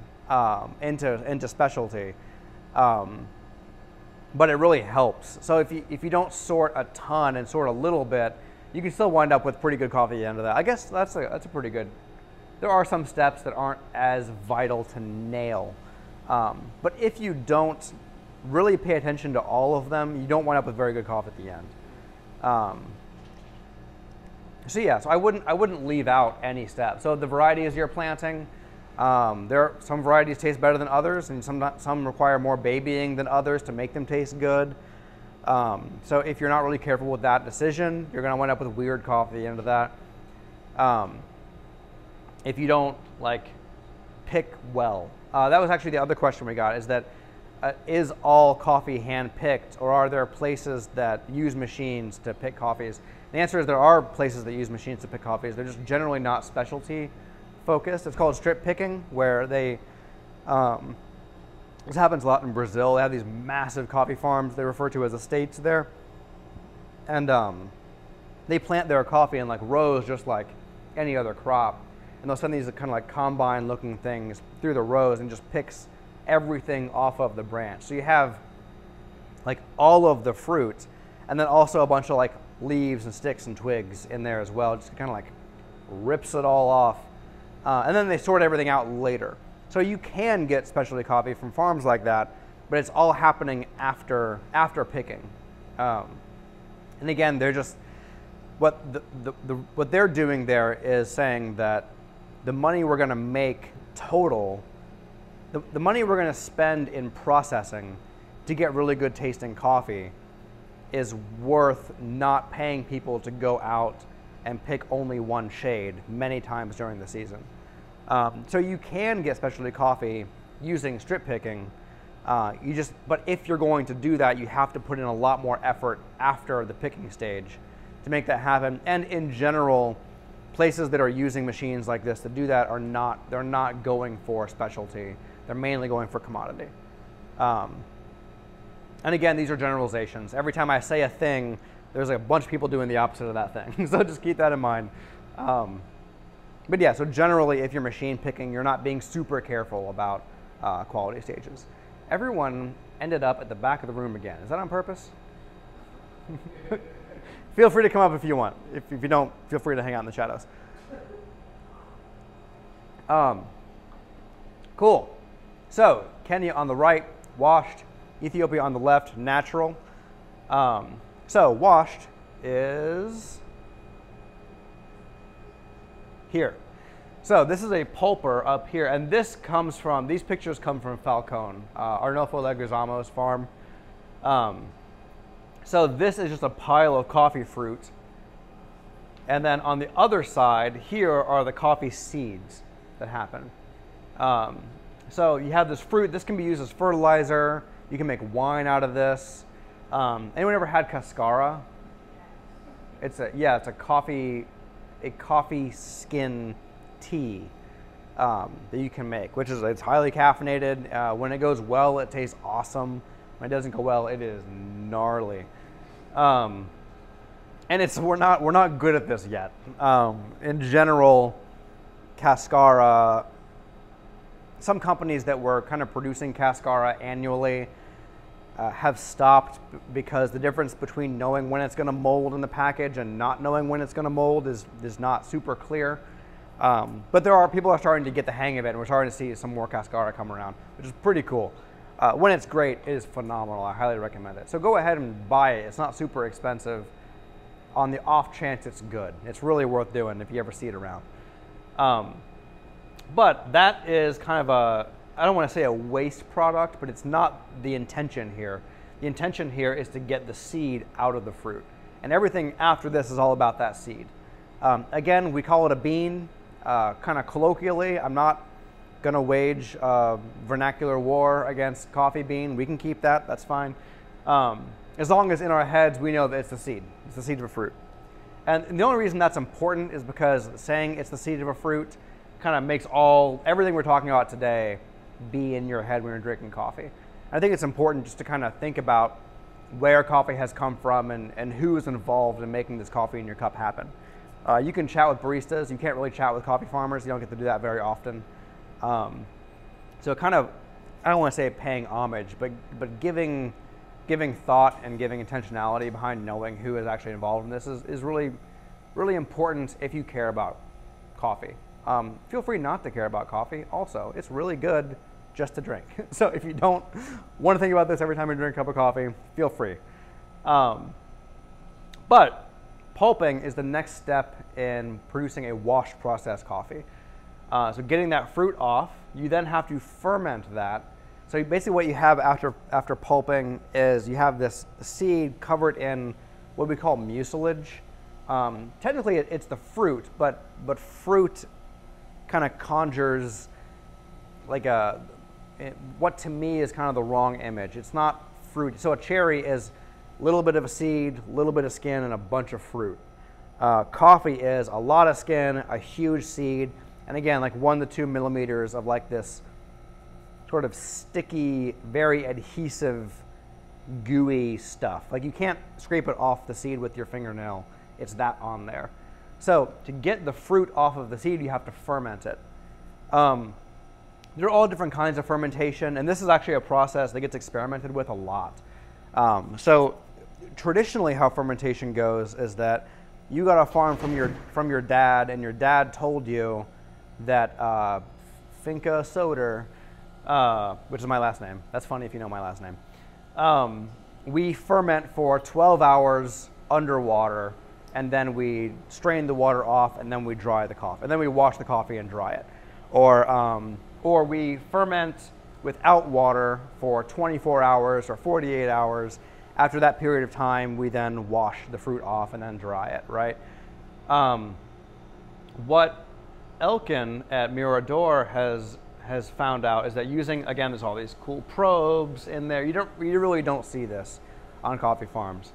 into specialty, but it really helps. So if you don't sort a ton and sort a little bit, you can still wind up with pretty good coffee at the end of that. I guess that's a pretty good. There are some steps that aren't as vital to nail, but if you don't really pay attention to all of them, you don't wind up with very good coffee at the end. So I wouldn't leave out any step. So the varieties you're planting, some varieties taste better than others, and some require more babying than others to make them taste good. So if you're not really careful with that decision, you're going to wind up with weird coffee at the end of that. If you don't pick well, that was actually the other question we got. Is that is all coffee hand-picked, or are there places that use machines to pick coffees? The answer is there are places that use machines to pick coffees. They're just generally not specialty focused. It's called strip picking, where they, this happens a lot in Brazil. They have these massive coffee farms they refer to as estates there. And they plant their coffee in rows just like any other crop. And they'll send these kind of combine looking things through the rows and just picks everything off of the branch. So you have all of the fruit, and then also a bunch of leaves and sticks and twigs in there as well. Just kind of rips it all off, and then they sort everything out later. So you can get specialty coffee from farms like that, but it's all happening after picking. And again, they're just what they're doing there is saying that the money we're going to make total. The money we're going to spend in processing to get really good tasting coffee is worth not paying people to go out and pick only one shade many times during the season. So you can get specialty coffee using strip picking. But if you're going to do that, you have to put in a lot more effort after the picking stage to make that happen. And in general, places that are using machines like this to do that they're not going for specialty. They're mainly going for commodity. And again, these are generalizations. Every time I say a thing, there's a bunch of people doing the opposite of that thing. So just keep that in mind. But yeah, so generally, if you're machine picking, you're not being super careful about quality stages. Everyone ended up at the back of the room again. Is that on purpose? Feel free to come up if you want. If you don't, feel free to hang out in the shadows. Cool. So Kenya on the right, washed. Ethiopia on the left, natural. So washed is here. So this is a pulper up here, and these pictures come from Falcone, Arnolfo Leguizamo's farm. So this is just a pile of coffee fruit. And then on the other side, here are the coffee seeds that happen. So you have this fruit. This can be used as fertilizer. You can make wine out of this. Anyone ever had cascara? It's a coffee skin tea that you can make, it's highly caffeinated. When it goes well, it tastes awesome. When it doesn't go well, it is gnarly. And and we're not good at this yet. In general, Cascara, some companies that were kind of producing Cascara annually have stopped because the difference between knowing when it's going to mold in the package and not knowing when it's going to mold is not super clear. But people are starting to get the hang of it, and we're starting to see some more Cascara come around, which is pretty cool. When it's great, it is phenomenal. I highly recommend it. So go ahead and buy it. It's not super expensive. On the off chance it's good, it's really worth doing if you ever see it around. But that is kind of I don't want to say a waste product, but it's not the intention here. The intention here is to get the seed out of the fruit. And everything after this is all about that seed. Again, we call it a bean, kind of colloquially. I'm not going to wage vernacular war against coffee bean. We can keep that, that's fine. As long as in our heads we know that it's the seed. It's the seed of a fruit. And the only reason that's important is because saying it's the seed of a fruit kind of makes everything we're talking about today be in your head when you're drinking coffee. I think it's important just to kind of think about where coffee has come from and who is involved in making this coffee in your cup happen. You can chat with baristas. You can't really chat with coffee farmers. You don't get to do that very often. So kind of, I don't want to say paying homage, but giving thought and giving intentionality behind knowing who is actually involved in this is really, really important if you care about coffee. Feel free not to care about coffee also. It's really good just to drink. So if you don't want to think about this every time you drink a cup of coffee, feel free. But pulping is the next step in producing a wash process coffee. So getting that fruit off, you then have to ferment that. So basically what you have after pulping is you have this seed covered in what we call mucilage. Technically it's the fruit, but fruit kind of conjures like what to me is kind of the wrong image. It's not fruit. So a cherry is a little bit of a seed, a little bit of skin, and a bunch of fruit. Coffee is a lot of skin, a huge seed, and again, like 1 to 2 millimeters of like this sort of sticky, very adhesive, gooey stuff. Like you can't scrape it off the seed with your fingernail. It's that on there. So to get the fruit off of the seed, you have to ferment it. There are all different kinds of fermentation, and this is actually a process that gets experimented with a lot. So traditionally how fermentation goes is that you got a farm from your dad, and your dad told you that Finca Soder, which is my last name. That's funny if you know my last name. We ferment for 12 hours underwater, and then we strain the water off, and then we dry the coffee, and then we wash the coffee and dry it. Or we ferment without water for 24 hours or 48 hours. After that period of time, we then wash the fruit off and then dry it, right? What Elkin at Mirador has found out is that using, again, there's all these cool probes in there. You really don't see this on coffee farms.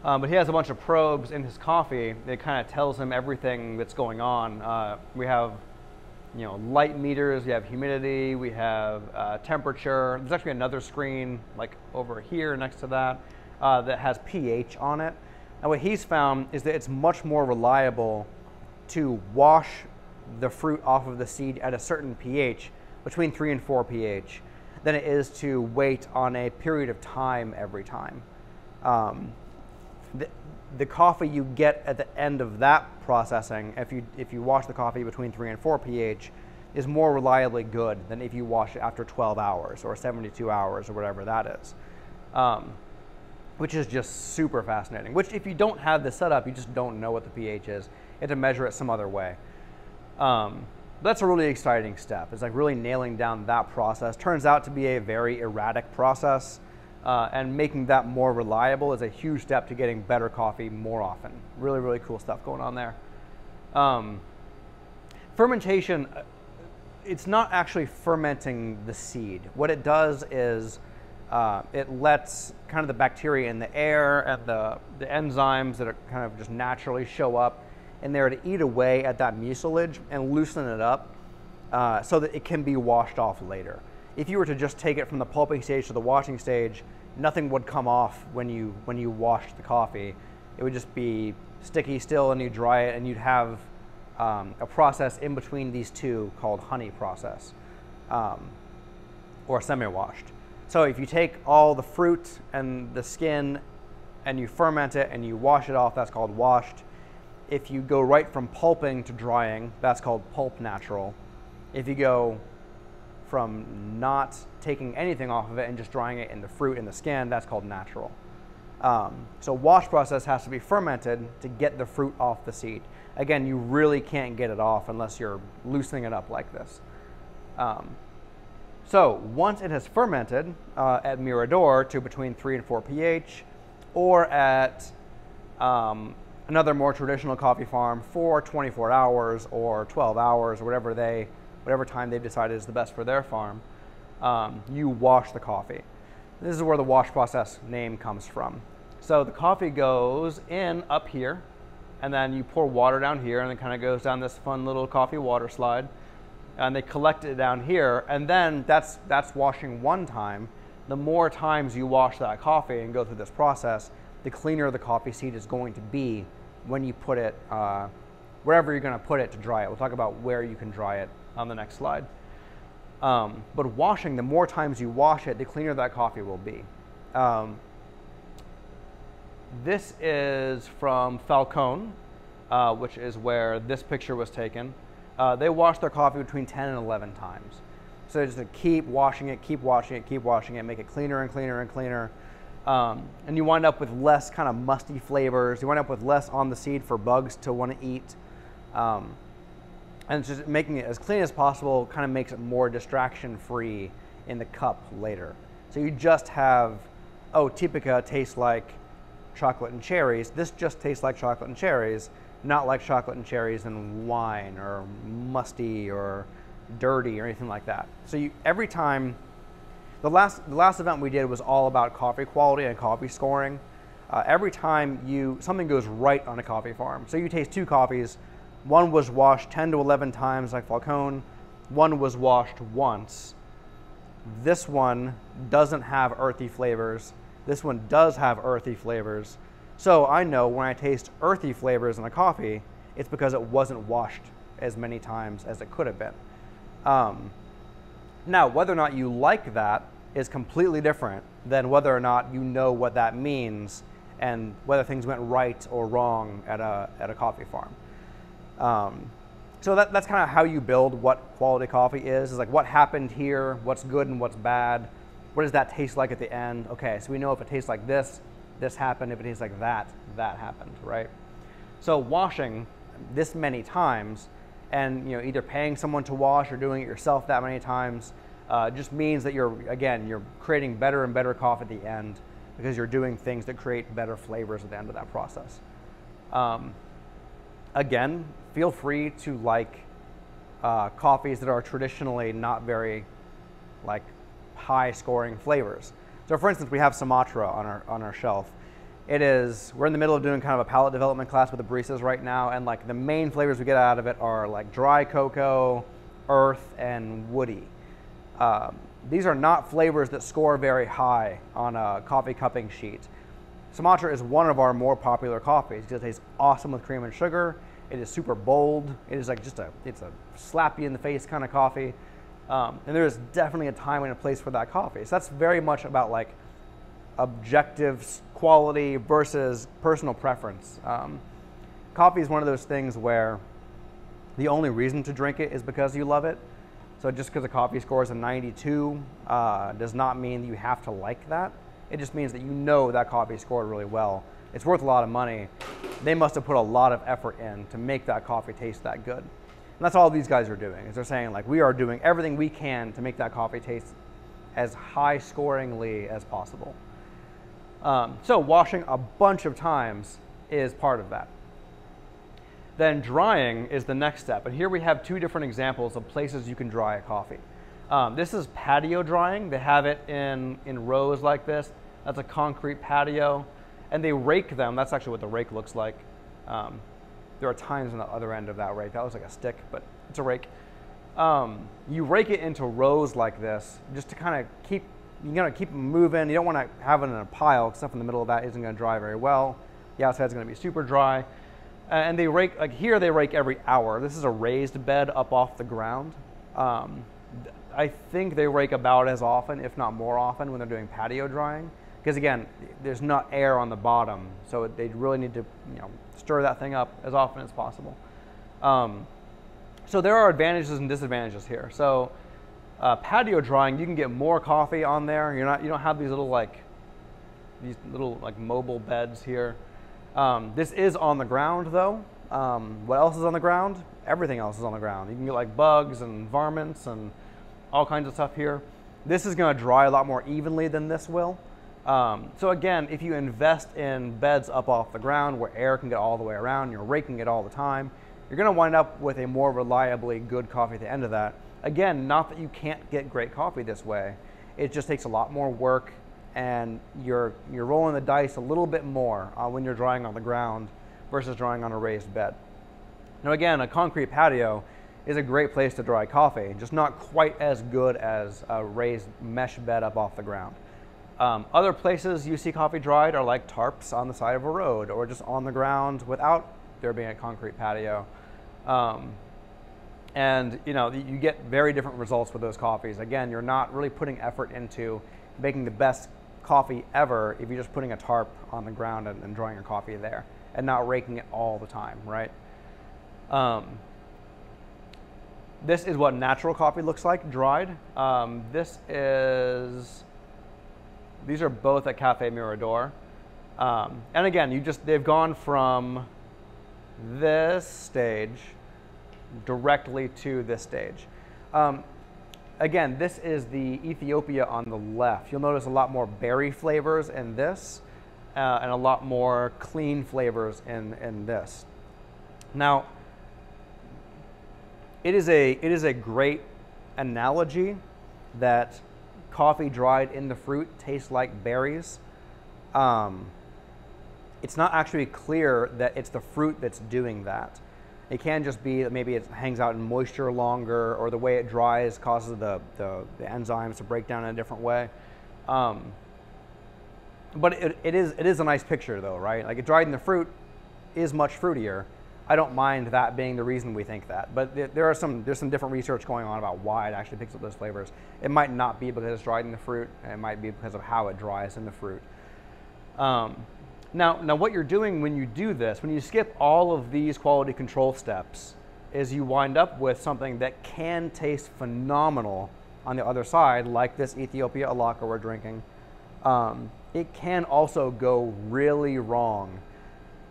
But he has a bunch of probes in his coffee that kind of tells him everything that's going on. We have light meters, we have humidity, we have temperature. There's actually another screen like over here next to that that has pH on it. And what he's found is that it's much more reliable to wash the fruit off of the seed at a certain pH, between 3 and 4 pH, than it is to wait on a period of time every time. The coffee you get at the end of that processing, if you wash the coffee between 3 and 4 pH, is more reliably good than if you wash it after 12 hours or 72 hours or whatever that is, which is just super fascinating. Which, if you don't have this set up, you just don't know what the pH is. You have to measure it some other way. That's a really exciting step. It's like really nailing down that process. Turns out to be a very erratic process. And making that more reliable is a huge step to getting better coffee more often. Really, really cool stuff going on there. Fermentation, it's not actually fermenting the seed. What it does is it lets kind of the bacteria in the air and the enzymes that are kind of just naturally show up in there to eat away at that mucilage and loosen it up so that it can be washed off later. If you were to just take it from the pulping stage to the washing stage, nothing would come off when you wash the coffee. it would just be sticky still, and you dry it, and you'd have a process in between these two called honey process, or semi-washed. So if you take all the fruit and the skin and you ferment it and you wash it off, that's called washed. If you go right from pulping to drying, that's called pulp natural. If you go from not taking anything off of it and just drying it in the fruit and the skin, that's called natural. So wash process has to be fermented to get the fruit off the seed. Again, you really can't get it off unless you're loosening it up like this. So once it has fermented at Mirador to between 3 and 4 pH, or at another more traditional coffee farm for 24 hours or 12 hours or whatever time they've decided is the best for their farm, you wash the coffee. This is where the wash process name comes from. So the coffee goes in up here, and then you pour water down here, and it kind of goes down this fun little coffee water slide, and they collect it down here, and then that's washing one time. The more times you wash that coffee and go through this process, the cleaner the coffee seed is going to be when you put it wherever you're going to put it to dry it. We'll talk about where you can dry it on the next slide. But washing, the more times you wash it, the cleaner that coffee will be. This is from Falcone, which is where this picture was taken. They wash their coffee between 10 and 11 times. So just to keep washing it, keep washing it, keep washing it, make it cleaner and cleaner and cleaner. And you wind up with less kind of musty flavors. You wind up with less on the seed for bugs to want to eat. And it's just making it as clean as possible kind of makes it more distraction-free in the cup later. So you just have, oh, Typica tastes like chocolate and cherries. This just tastes like chocolate and cherries, not like chocolate and cherries and wine or musty or dirty or anything like that. So every time, the last event we did was all about coffee quality and coffee scoring. Every time something goes right on a coffee farm. So you taste 2 coffees. One was washed 10 to 11 times like Falcone. One was washed once. This one doesn't have earthy flavors. This one does have earthy flavors. So I know when I taste earthy flavors in a coffee, it's because it wasn't washed as many times as it could have been. Now, whether or not you like that is completely different than whether or not you know what that means and whether things went right or wrong at a coffee farm. So that's kind of how you build what quality coffee is like what happened here, what's good and what's bad, what does that taste like at the end. Okay, so we know if it tastes like this happened, if it tastes like that happened, right? So washing this many times and either paying someone to wash or doing it yourself that many times just means that you're creating better and better coffee at the end because you're doing things that create better flavors at the end of that process. Again, feel free to like coffees that are traditionally not very high scoring flavors. So for instance, we have Sumatra on our shelf. We're in the middle of doing kind of a palate development class with the baristas right now, and the main flavors we get out of it are dry cocoa, earth, and woody. These are not flavors that score very high on a coffee cupping sheet. Sumatra is one of our more popular coffees because it tastes awesome with cream and sugar. It is super bold. It is it's a slap you in the face kind of coffee. And there is definitely a time and a place for that coffee. So that's very much about objective quality versus personal preference. Coffee is one of those things where the only reason to drink it is because you love it. So just because a coffee scores a 92 does not mean that you have to like that. It just means that that coffee scored really well. It's worth a lot of money. They must have put a lot of effort in to make that coffee taste that good. And that's all these guys are doing, is they're saying we are doing everything we can to make that coffee taste as high scoringly as possible. So washing a bunch of times is part of that. Then drying is the next step. And here we have 2 different examples of places you can dry a coffee. This is patio drying. They have it in rows like this. That's a concrete patio. And they rake them. That's actually what the rake looks like. There are tines on the other end of that rake. That looks like a stick, but it's a rake. You rake it into rows like this just to kind of keep them moving. You don't want to have it in a pile because stuff in the middle of that isn't going to dry very well. The outside's going to be super dry. And they rake, like here they rake every hour. This is a raised bed up off the ground. I think they rake about as often, if not more often, when they're doing patio drying. Because again, there's not air on the bottom, so they really need to, stir that thing up as often as possible. So there are advantages and disadvantages here. So patio drying, you can get more coffee on there. You don't have these little mobile beds here. This is on the ground though. What else is on the ground? Everything else is on the ground. You can get like bugs and varmints and all kinds of stuff here. This is going to dry a lot more evenly than this will. So again, if you invest in beds up off the ground where air can get all the way around, you're raking it all the time, you're going to wind up with a more reliably good coffee at the end of that. Again, not that you can't get great coffee this way. It just takes a lot more work, and you're rolling the dice a little bit more when you're drying on the ground versus drying on a raised bed. Now again, a concrete patio is a great place to dry coffee, just not quite as good as a raised mesh bed up off the ground. Other places you see coffee dried are like tarps on the side of a road or just on the ground without there being a concrete patio. And you get very different results with those coffees. Again, you're not really putting effort into making the best coffee ever if you're just putting a tarp on the ground and drying your coffee there and not raking it all the time, right? This is what natural coffee looks like dried. These are both at Cafe Mirador. And again, they've gone from this stage directly to this stage. Again, this is the Ethiopia on the left. You'll notice a lot more berry flavors in this and a lot more clean flavors in this. Now, it is a great analogy that coffee dried in the fruit tastes like berries. It's not actually clear that it's the fruit that's doing that. It can just be that maybe it hangs out in moisture longer, or the way it dries causes the enzymes to break down in a different way. But it is a nice picture though, right? Like, it dried in the fruit is much fruitier. I don't mind that being the reason we think that, but there's some different research going on about why it actually picks up those flavors. It might not be because it's dried in the fruit, and it might be because of how it dries in the fruit. Now what you're doing when you do this, when you skip all of these quality control steps, is you wind up with something that can taste phenomenal on the other side, like this Ethiopia Alaka we're drinking. It can also go really wrong.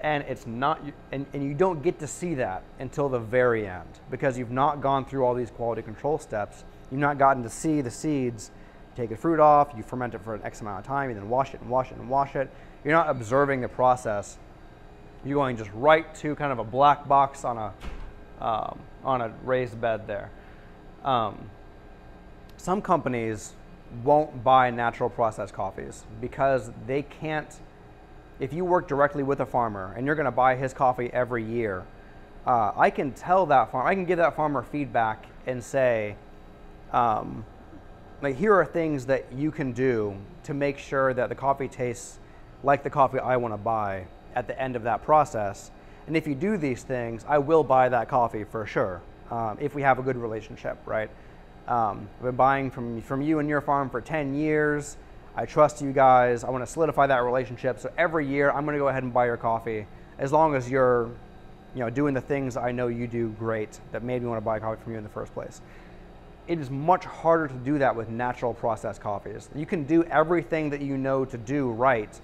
And it's not, and you don't get to see that until the very end, because you've not gone through all these quality control steps. You've not gotten to see the seeds, take the fruit off, you ferment it for an X amount of time, you then wash it and wash it and wash it. You're not observing the process. You're going just right to kind of a black box on a raised bed there. Some companies won't buy natural processed coffees because they can't. If you work directly with a farmer and you're going to buy his coffee every year, I can tell that farmer, I can give that farmer feedback and say, like, here are things that you can do to make sure that the coffee tastes like the coffee I want to buy at the end of that process. And if you do these things, I will buy that coffee for sure, if we have a good relationship, right? I've been buying from you and your farm for 10 years. I trust you guys. I want to solidify that relationship. So every year I'm going to go ahead and buy your coffee, as long as you're, doing the things I know you do great that made me want to buy coffee from you in the first place. It is much harder to do that with natural processed coffees. You can do everything that you know to do right,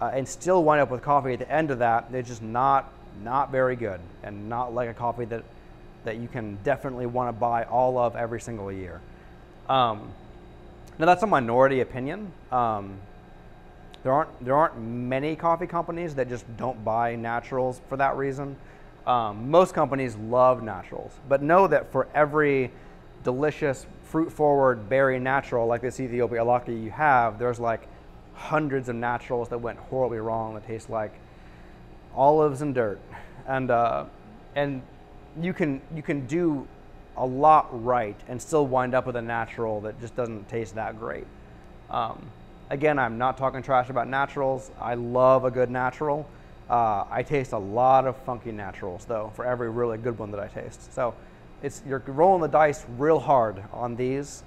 and still wind up with coffee at the end of that that's just not very good, and not like a coffee that you can definitely want to buy all of every single year. Now, that's a minority opinion. There aren't many coffee companies that just don't buy naturals for that reason. Most companies love naturals, but know that for every delicious fruit-forward berry natural like this Ethiopia Alaka you have, there's like hundreds of naturals that went horribly wrong that taste like olives and dirt. And you can do a lot right and still wind up with a natural that just doesn't taste that great. Again, I'm not talking trash about naturals. I love a good natural. I taste a lot of funky naturals though for every really good one that I taste. So you're rolling the dice real hard on these.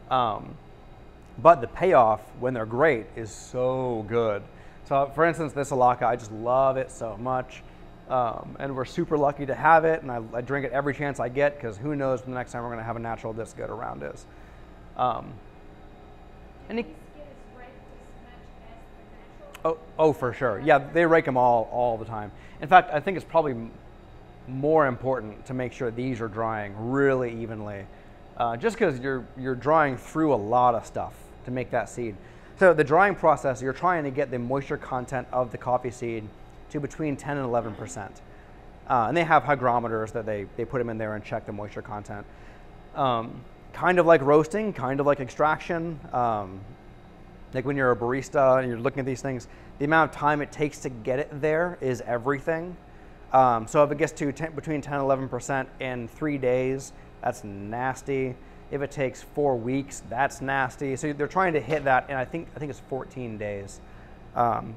But the payoff when they're great is so good. So for instance, this Alaka, I just love it so much. And we're super lucky to have it, and I drink it every chance I get because who knows when the next time we're going to have a natural this good around is. Any? Oh, for sure. Yeah, they rake them all the time. In fact, I think it's probably more important to make sure these are drying really evenly, just because you're drying through a lot of stuff to make that seed. So the drying process, you're trying to get the moisture content of the coffee seed to between 10 and 11%. And they have hygrometers that they put them in there and check the moisture content. Kind of like roasting, kind of like extraction. Like when you're a barista and you're looking at these things, the amount of time it takes to get it there is everything. So if it gets to between 10 and 11% in 3 days, that's nasty. If it takes 4 weeks, that's nasty. So they're trying to hit that, and I think it's 14 days.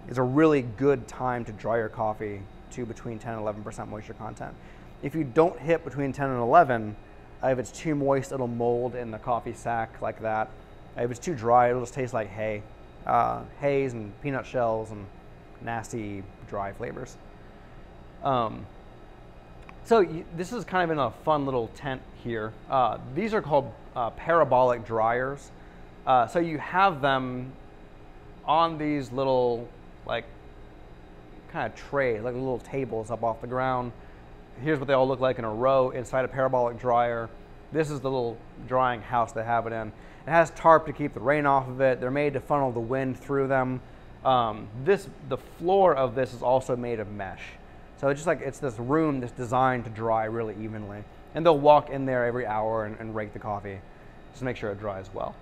Is a really good time to dry your coffee to between 10 and 11% moisture content. If you don't hit between 10 and 11, if it's too moist, it'll mold in the coffee sack like that. If it's too dry, it'll just taste like hay. Hays and peanut shells and nasty dry flavors. This is kind of in a fun little tent here. These are called parabolic dryers. So you have them on these little like kind of trays, like little tables up off the ground. Here's what they all look like in a row inside a parabolic dryer. This is the little drying house they have it in. It has tarp to keep the rain off of it. They're made to funnel the wind through them. The floor of this is also made of mesh. So it's just like it's this room that's designed to dry really evenly. And they'll walk in there every hour and rake the coffee just to make sure it dries well.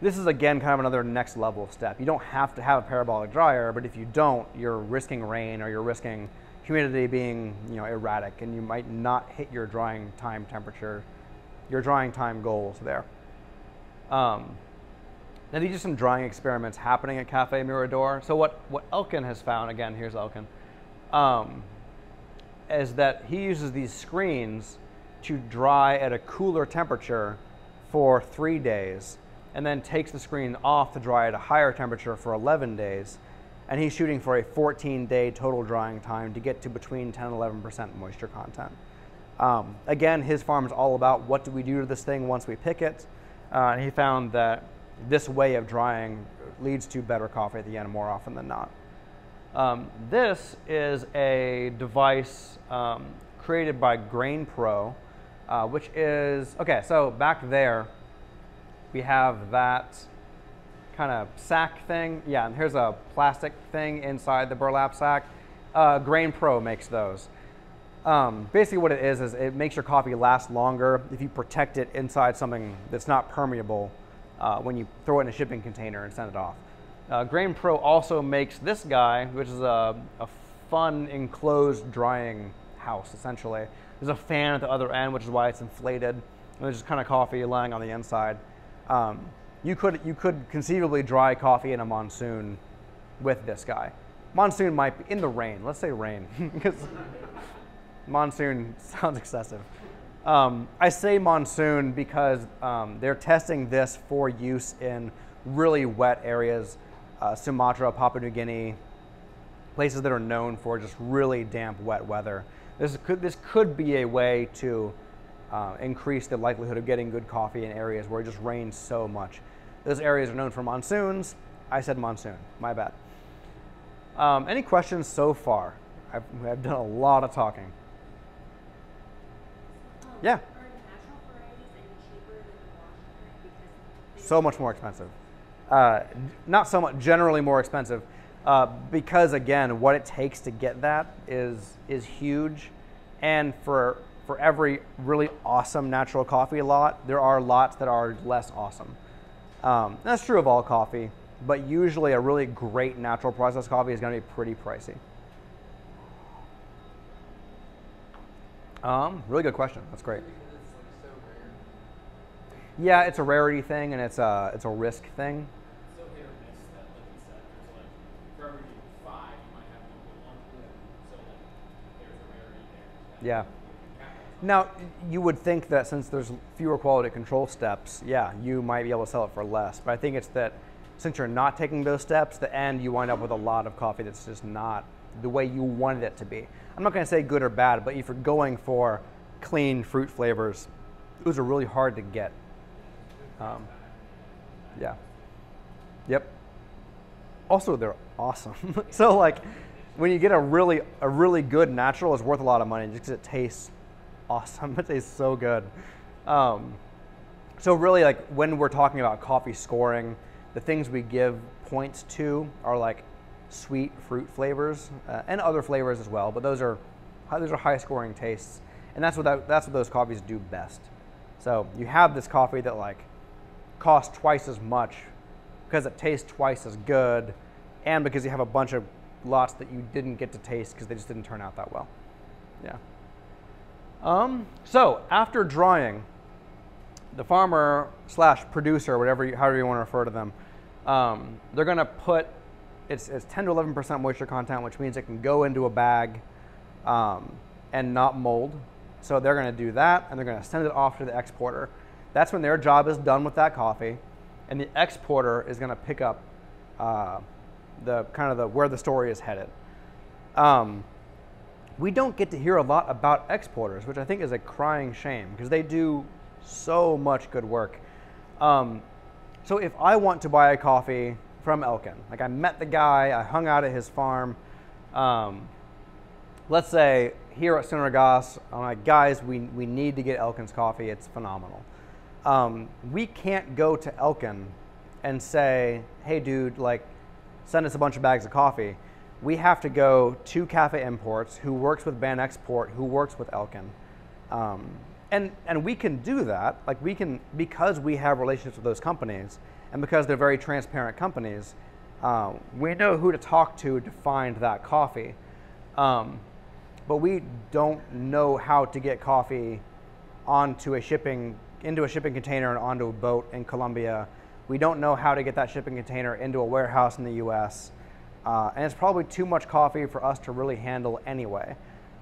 This is again kind of another next level step. You don't have to have a parabolic dryer, but if you don't, you're risking rain or you're risking humidity being erratic, and you might not hit your drying time temperature, your drying time goals there. Now these are some drying experiments happening at Cafe Mirador. So what Elkin has found, again, here's Elkin, is that he uses these screens to dry at a cooler temperature for 3 days, and then takes the screen off to dry at a higher temperature for 11 days. And he's shooting for a 14-day total drying time to get to between 10 and 11% moisture content. Again, his farm is all about what do we do to this thing once we pick it. And he found that this way of drying leads to better coffee at the end more often than not. This is a device created by GrainPro, which is, okay, so back there, we have that kind of sack thing. Yeah, and here's a plastic thing inside the burlap sack. GrainPro makes those. Basically what it is it makes your coffee last longer if you protect it inside something that's not permeable when you throw it in a shipping container and send it off. GrainPro also makes this guy, which is a fun enclosed drying house, essentially. There's a fan at the other end, which is why it's inflated. And there's just kind of coffee lying on the inside. You could conceivably dry coffee in a monsoon with this guy. Monsoon might be in the rain. Let's say rain, because monsoon sounds excessive. I say monsoon because they're testing this for use in really wet areas, Sumatra, Papua New Guinea, places that are known for just really damp, wet weather. This could be a way to increase the likelihood of getting good coffee in areas where it just rains so much. Those areas are known for monsoons. I said monsoon, my bad. Any questions so far? I've done a lot of talking. Yeah. Are natural varieties any cheaper than the wash because So much more expensive. Not so much, generally more expensive, because again, what it takes to get that is huge, and for every really awesome natural coffee lot, there are lots that are less awesome. That's true of all coffee, but usually a really great natural processed coffee is going to be pretty pricey. Really good question. That's great. Yeah, it's a rarity thing, and it's a risk thing. So hit or miss that, like you said, there's like, for every 5, you might have Yeah. Now, you would think that since there's fewer quality control steps, yeah, you might be able to sell it for less. But I think it's that since you're not taking those steps, the end you wind up with a lot of coffee that's just not the way you wanted it to be. I'm not going to say good or bad, but if you're going for clean fruit flavors, those are really hard to get. Yeah. Yep. Also, they're awesome. So like, when you get a really good natural, it's worth a lot of money just because it tastes awesome. It tastes so good. So really, like when we're talking about coffee scoring, the things we give points to are like sweet fruit flavors and other flavors as well. But those are high scoring tastes, and that's what those coffees do best. So you have this coffee that like costs twice as much because it tastes twice as good, and because you have a bunch of lots that you didn't get to taste because they just didn't turn out that well. Yeah. So after drying, the farmer / producer, however you want to refer to them, they're going to put it's 10 to 11% moisture content, which means it can go into a bag and not mold. So they're going to do that, and they're going to send it off to the exporter. That's when their job is done with that coffee, and the exporter is going to pick up where the story is headed. We don't get to hear a lot about exporters, which I think is a crying shame because they do so much good work. So if I want to buy a coffee from Elkin, like I met the guy, I hung out at his farm. Let's say here at Cinergas, I'm like, guys, we need to get Elkin's coffee. It's phenomenal. We can't go to Elkin and say, hey, dude, like, send us a bunch of bags of coffee. We have to go to Cafe Imports, who works with Ban Export, who works with Elkin. And we can do that. Like because we have relationships with those companies, and because they're very transparent companies, we know who to talk to find that coffee. But we don't know how to get coffee into a shipping container and onto a boat in Colombia. We don't know how to get that shipping container into a warehouse in the US. And it's probably too much coffee for us to really handle anyway.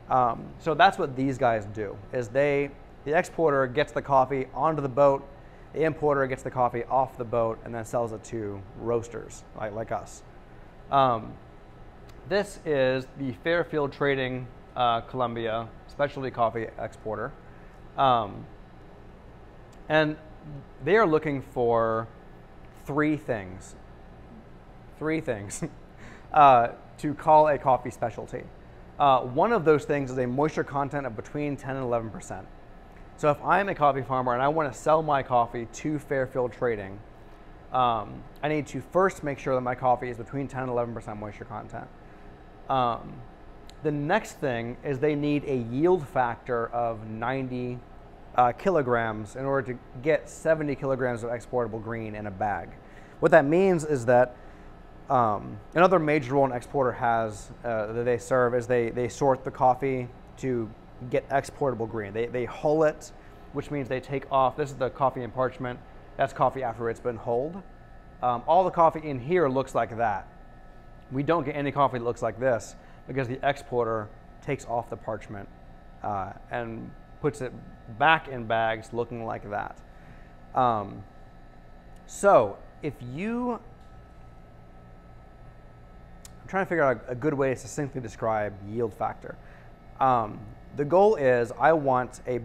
So that's what these guys do, is the exporter gets the coffee onto the boat, the importer gets the coffee off the boat, and then sells it to roasters like us. This is the Fairfield Trading Colombia specialty coffee exporter. And they are looking for three things to call a coffee specialty. One of those things is a moisture content of between 10 and 11%. So if I'm a coffee farmer and I want to sell my coffee to Fairfield Trading, I need to first make sure that my coffee is between 10 and 11% moisture content. The next thing is they need a yield factor of 90 kilograms in order to get 70 kilograms of exportable green in a bag. What that means is that another major role an exporter has that they serve is they sort the coffee to get exportable green. They hull it, which means they take off. This is the coffee in parchment. That's coffee after it's been hulled. All the coffee in here looks like that. We don't get any coffee that looks like this because the exporter takes off the parchment and puts it back in bags looking like that. So if you, I'm trying to figure out a good way to succinctly describe yield factor. The goal is I want a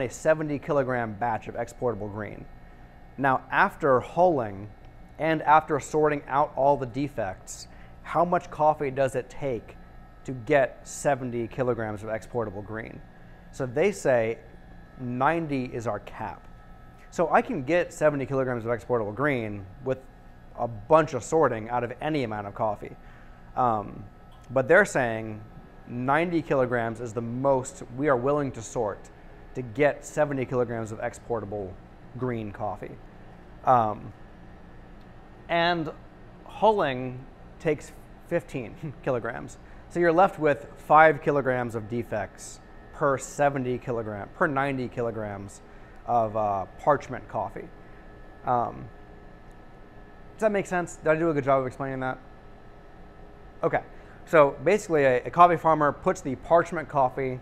70 kilogram batch of exportable green. Now after hulling and after sorting out all the defects, how much coffee does it take to get 70 kilograms of exportable green? So they say 90 is our cap. So I can get 70 kilograms of exportable green with a bunch of sorting out of any amount of coffee. But they're saying 90 kilograms is the most we are willing to sort to get 70 kilograms of exportable green coffee. And hulling takes 15 kilograms. So you're left with 5 kilograms of defects per 90 kilograms of parchment coffee. Does that make sense? Did I do a good job of explaining that? Okay. So basically a coffee farmer puts the parchment coffee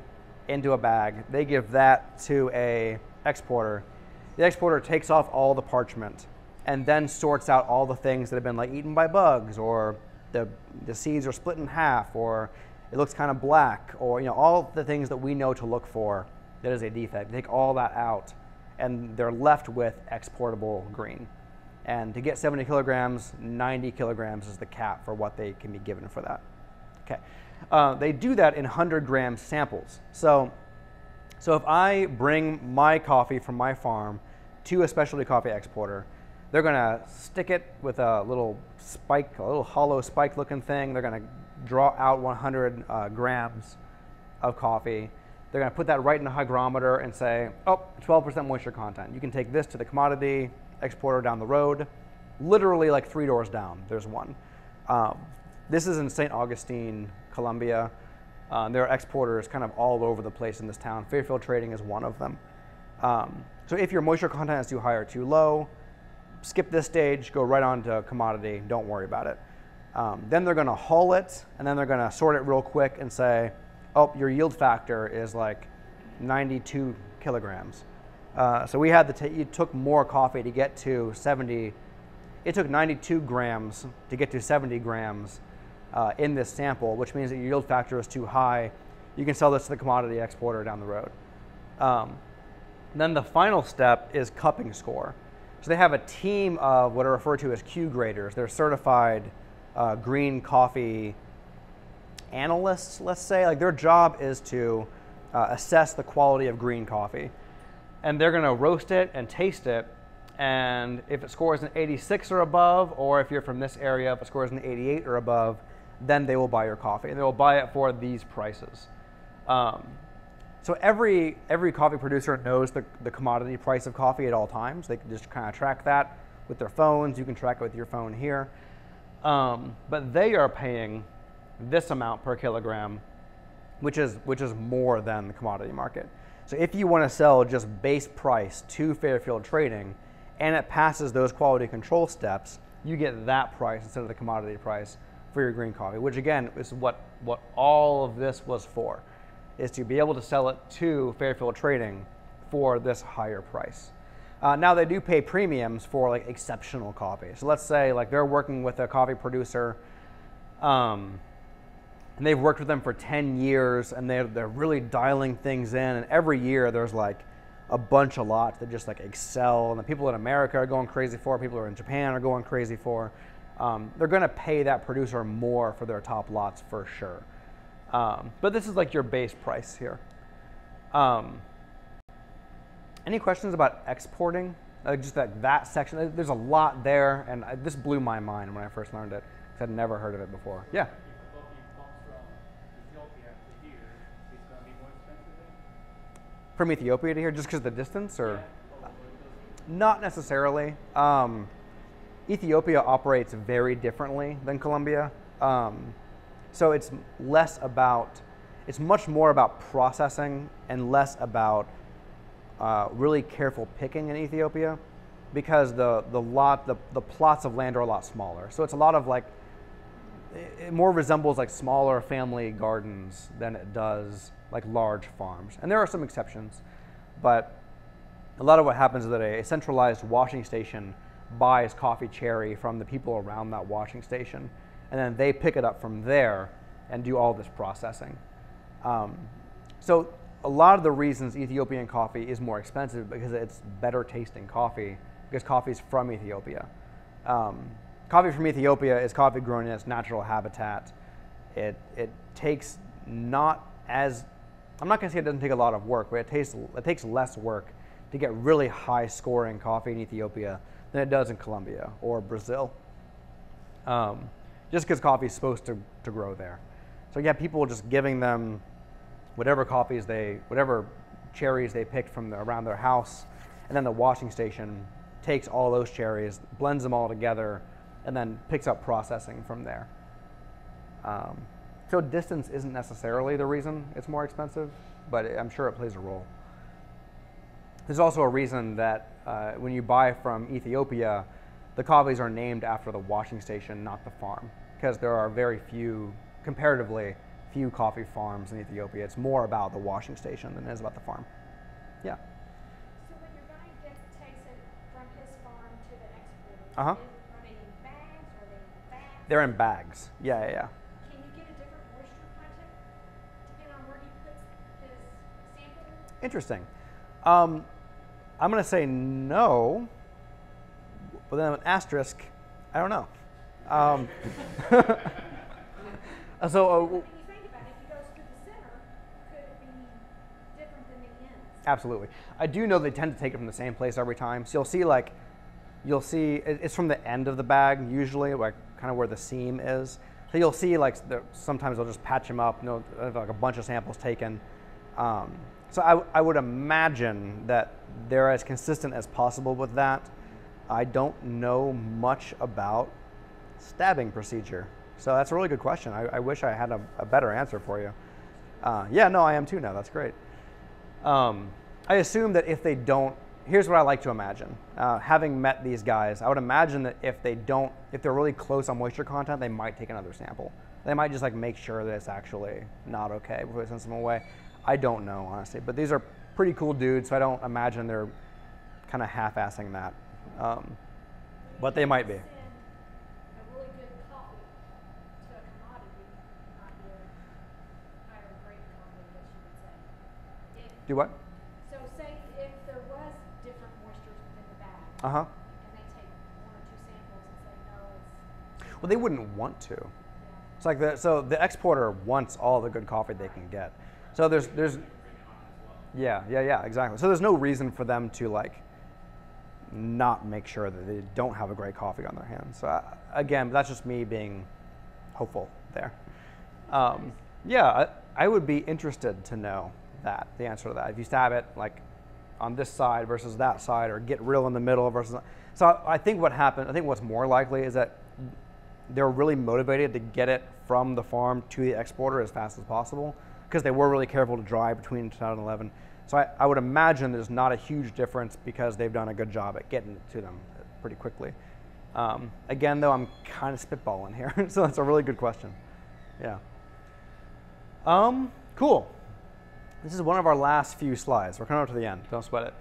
into a bag. They give that to a exporter. The exporter takes off all the parchment and then sorts out all the things that have been like eaten by bugs, or the seeds are split in half, or it looks kind of black, or all the things that we know to look for that is a defect. They take all that out and they're left with exportable green. And to get 70 kilograms, 90 kilograms is the cap for what they can be given for that. Okay. They do that in 100-gram samples. So if I bring my coffee from my farm to a specialty coffee exporter, they're going to stick it with a little spike, a little hollow spike looking thing. They're going to draw out 100 grams of coffee. They're going to put that right in a hygrometer and say, oh, 12% moisture content. You can take this to the commodity exporter down the road, literally like 3 doors down. There's one. This is in St. Augustine, Colombia. There are exporters kind of all over the place in this town. Fairfield Trading is one of them. So if your moisture content is too high or too low, skip this stage, go right on to commodity, don't worry about it. Then they're going to hull it, and then they're going to sort it real quick and say, oh, your yield factor is like 92 kilograms. So we had it took more coffee to get to 70. It took 92 grams to get to 70 grams in this sample, which means that your yield factor is too high. You can sell this to the commodity exporter down the road. Then the final step is cupping score. So they have a team of what are referred to as Q graders. They're certified green coffee analysts, let's say. Like, their job is to assess the quality of green coffee. And they're going to roast it and taste it. And if it scores an 86 or above, or if you're from this area, if it scores an 88 or above, then they will buy your coffee. And they will buy it for these prices. So every coffee producer knows the commodity price of coffee at all times. They can just kind of track that with their phones. You can track it with your phone here. But they are paying this amount per kilogram, which is more than the commodity market. So if you want to sell just base price to Fairfield Trading, and it passes those quality control steps, you get that price instead of the commodity price for your green coffee, which again is what all of this was for, is to be able to sell it to Fairfield Trading for this higher price. Now they do pay premiums for like exceptional coffee. So let's say like they're working with a coffee producer, and they've worked with them for 10 years, and they're really dialing things in, and every year there's like a bunch of lots that just like excel, and the people in America are going crazy for, people who are in Japan are going crazy for. They're going to pay that producer more for their top lots for sure. But this is like your base price here. Any questions about exporting? Just that section, there's a lot there, and this blew my mind when I first learned it, because I'd never heard of it before. Yeah? If the coffee comes from Ethiopia to here, it's going to be more expensive then? From Ethiopia to here, just because of the distance, or? Yeah. Not necessarily. Ethiopia operates very differently than Colombia. So it's much more about processing and less about really careful picking in Ethiopia, because the plots of land are a lot smaller. So it's a lot of like, it more resembles like smaller family gardens than it does like large farms. And there are some exceptions, but a lot of what happens is that a centralized washing station buys coffee cherry from the people around that washing station, and then they pick it up from there and do all this processing. So a lot of the reasons Ethiopian coffee is more expensive because it's better tasting coffee, because coffee is from Ethiopia. Coffee from Ethiopia is coffee grown in its natural habitat. It takes not as, I'm not going to say it doesn't take a lot of work, but it takes less work to get really high scoring coffee in Ethiopia than it does in Colombia or Brazil. Just because coffee is supposed to grow there. So yeah, people just giving them whatever cherries they picked from around their house, and then the washing station takes all those cherries, blends them all together, and then picks up processing from there. So distance isn't necessarily the reason it's more expensive, but I'm sure it plays a role. There's also a reason that when you buy from Ethiopia, the coffees are named after the washing station, not the farm, because there are comparatively few coffee farms in Ethiopia. It's more about the washing station than it is about the farm. Yeah. So when your guy takes it from his farm to the exporter, Uh-huh. are they in bags? Are they in bags? They're in bags. Yeah, yeah, yeah. Can you get a different moisture content depending on where he puts his sample? Interesting. I'm going to say no, but then an asterisk, I don't know. So, When you think about it, if he goes through the center, could it be different than the ends? absolutely. I do know they tend to take it from the same place every time. So you'll see it's from the end of the bag usually, like kind of where the seam is. So you'll see like sometimes they'll just patch them up. Like a bunch of samples taken. So I would imagine that they're as consistent as possible with that. I don't know much about stabbing procedure. So that's a really good question. I wish I had a better answer for you. Yeah, no, I am too now. That's great. I assume that if they don't, here's what I like to imagine. Having met these guys, I would imagine that if they're really close on moisture content, they might take another sample. They might just like make sure that it's actually not okay before they send them away. I don't know, honestly, but these are pretty cool dudes, so I don't imagine they're kind of half-assing that. But they might be. Send a really good coffee to a commodity, not your higher grade coffee, I guess you would say. Do what? So say if there was different moistures within the bag, Uh-huh. and they take one or two samples and say, no, it's, Well, they wouldn't want to. yeah. It's like the exporter wants all the good coffee they can get. So there's yeah, exactly. So there's no reason for them to like not make sure that they don't have a great coffee on their hands. So again, that's just me being hopeful there. Yeah, I would be interested to know the answer to that. If you stab it like on this side versus that side, or get real in the middle versus. So I think what happened. I think what's more likely is that they're really motivated to get it from the farm to the exporter as fast as possible, because they were really careful to dry between 2011. So I would imagine there's not a huge difference because they've done a good job at getting it to them pretty quickly. Again, though, I'm kind of spitballing here, so that's a really good question. Yeah. Cool. This is one of our last few slides. We're coming up to the end. Don't sweat it.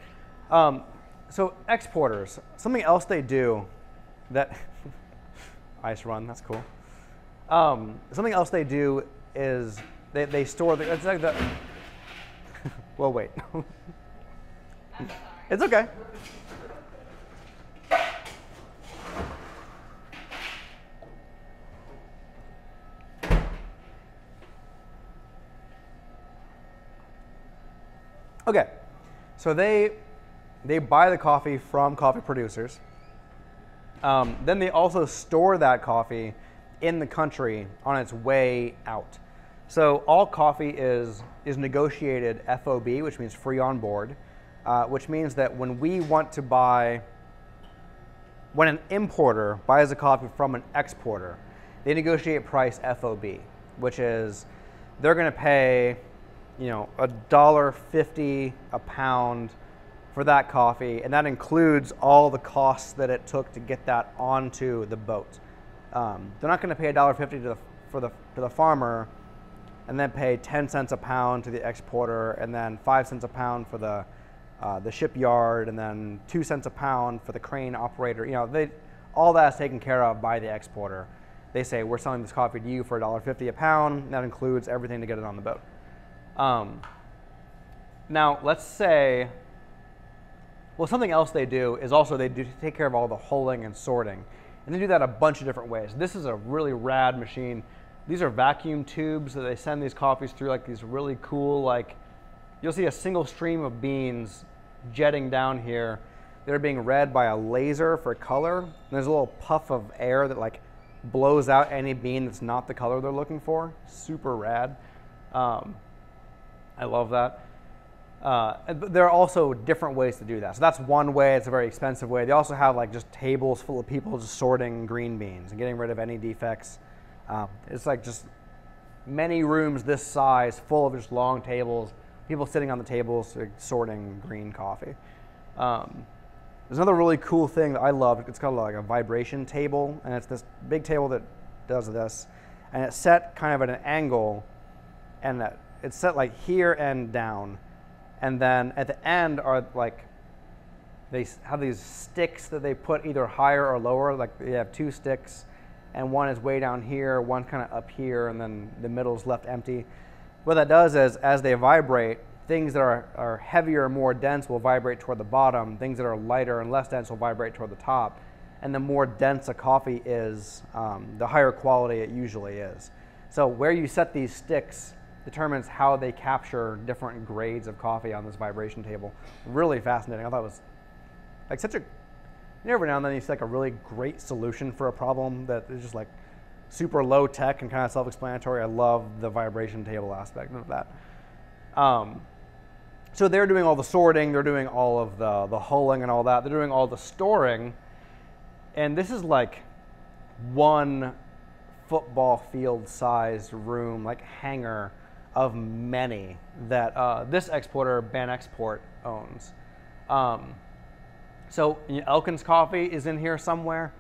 So exporters, something else they do that ice run. That's cool. Something else they do is they store the. It's like the. Well, wait. It's okay. Okay, so they buy the coffee from coffee producers. Then they also store that coffee in the country on its way out. So all coffee is negotiated FOB, which means free on board, which means that when an importer buys a coffee from an exporter, they negotiate price FOB, which is they're going to pay, $1.50 a pound for that coffee, and that includes all the costs that it took to get that onto the boat. They're not going to pay $1.50 to the farmer, and then pay 10 cents a pound to the exporter, and then 5 cents a pound for the shipyard, and then 2 cents a pound for the crane operator. All that's taken care of by the exporter. They say, we're selling this coffee to you for $1.50 a pound. And that includes everything to get it on the boat. Now, let's say, something else they do is also they do take care of all the hulling and sorting. And they do that a bunch of different ways. This is a really rad machine. These are vacuum tubes that they send these coffees through, like these really cool, you'll see a single stream of beans jetting down here. They're being read by a laser for color. And there's a little puff of air that blows out any bean that's not the color they're looking for. Super rad. I love that. There are also different ways to do that. So that's one way. It's a very expensive way. They also have just tables full of people just sorting green beans and getting rid of any defects. It's just many rooms this size full of just long tables, people sitting on the tables sorting green coffee. There's another really cool thing that I love. It's called a vibration table, and it's this big table that does this, and it's set kind of at an angle and it's set like here and down. And then at the end are like, they have these sticks that they put either higher or lower. Like they have 2 sticks, and one is way down here, one kind of up here, and then the middle is left empty. What that does is, as they vibrate, things that are heavier and more dense will vibrate toward the bottom. Things that are lighter and less dense will vibrate toward the top. And the more dense a coffee is, the higher quality it usually is. So where you set these sticks determines how they capture different grades of coffee on this vibration table. Really fascinating. I thought it was like such a, every now and then you see like a really great solution for a problem that is just like super low tech and kind of self-explanatory. I love the vibration table aspect of that. So they're doing all the sorting, they're doing all of the hulling and all that. They're doing all the storing. And this is like one football field sized room, like hangar of many that this exporter, BanExport, owns. So Elkins Coffee is in here somewhere,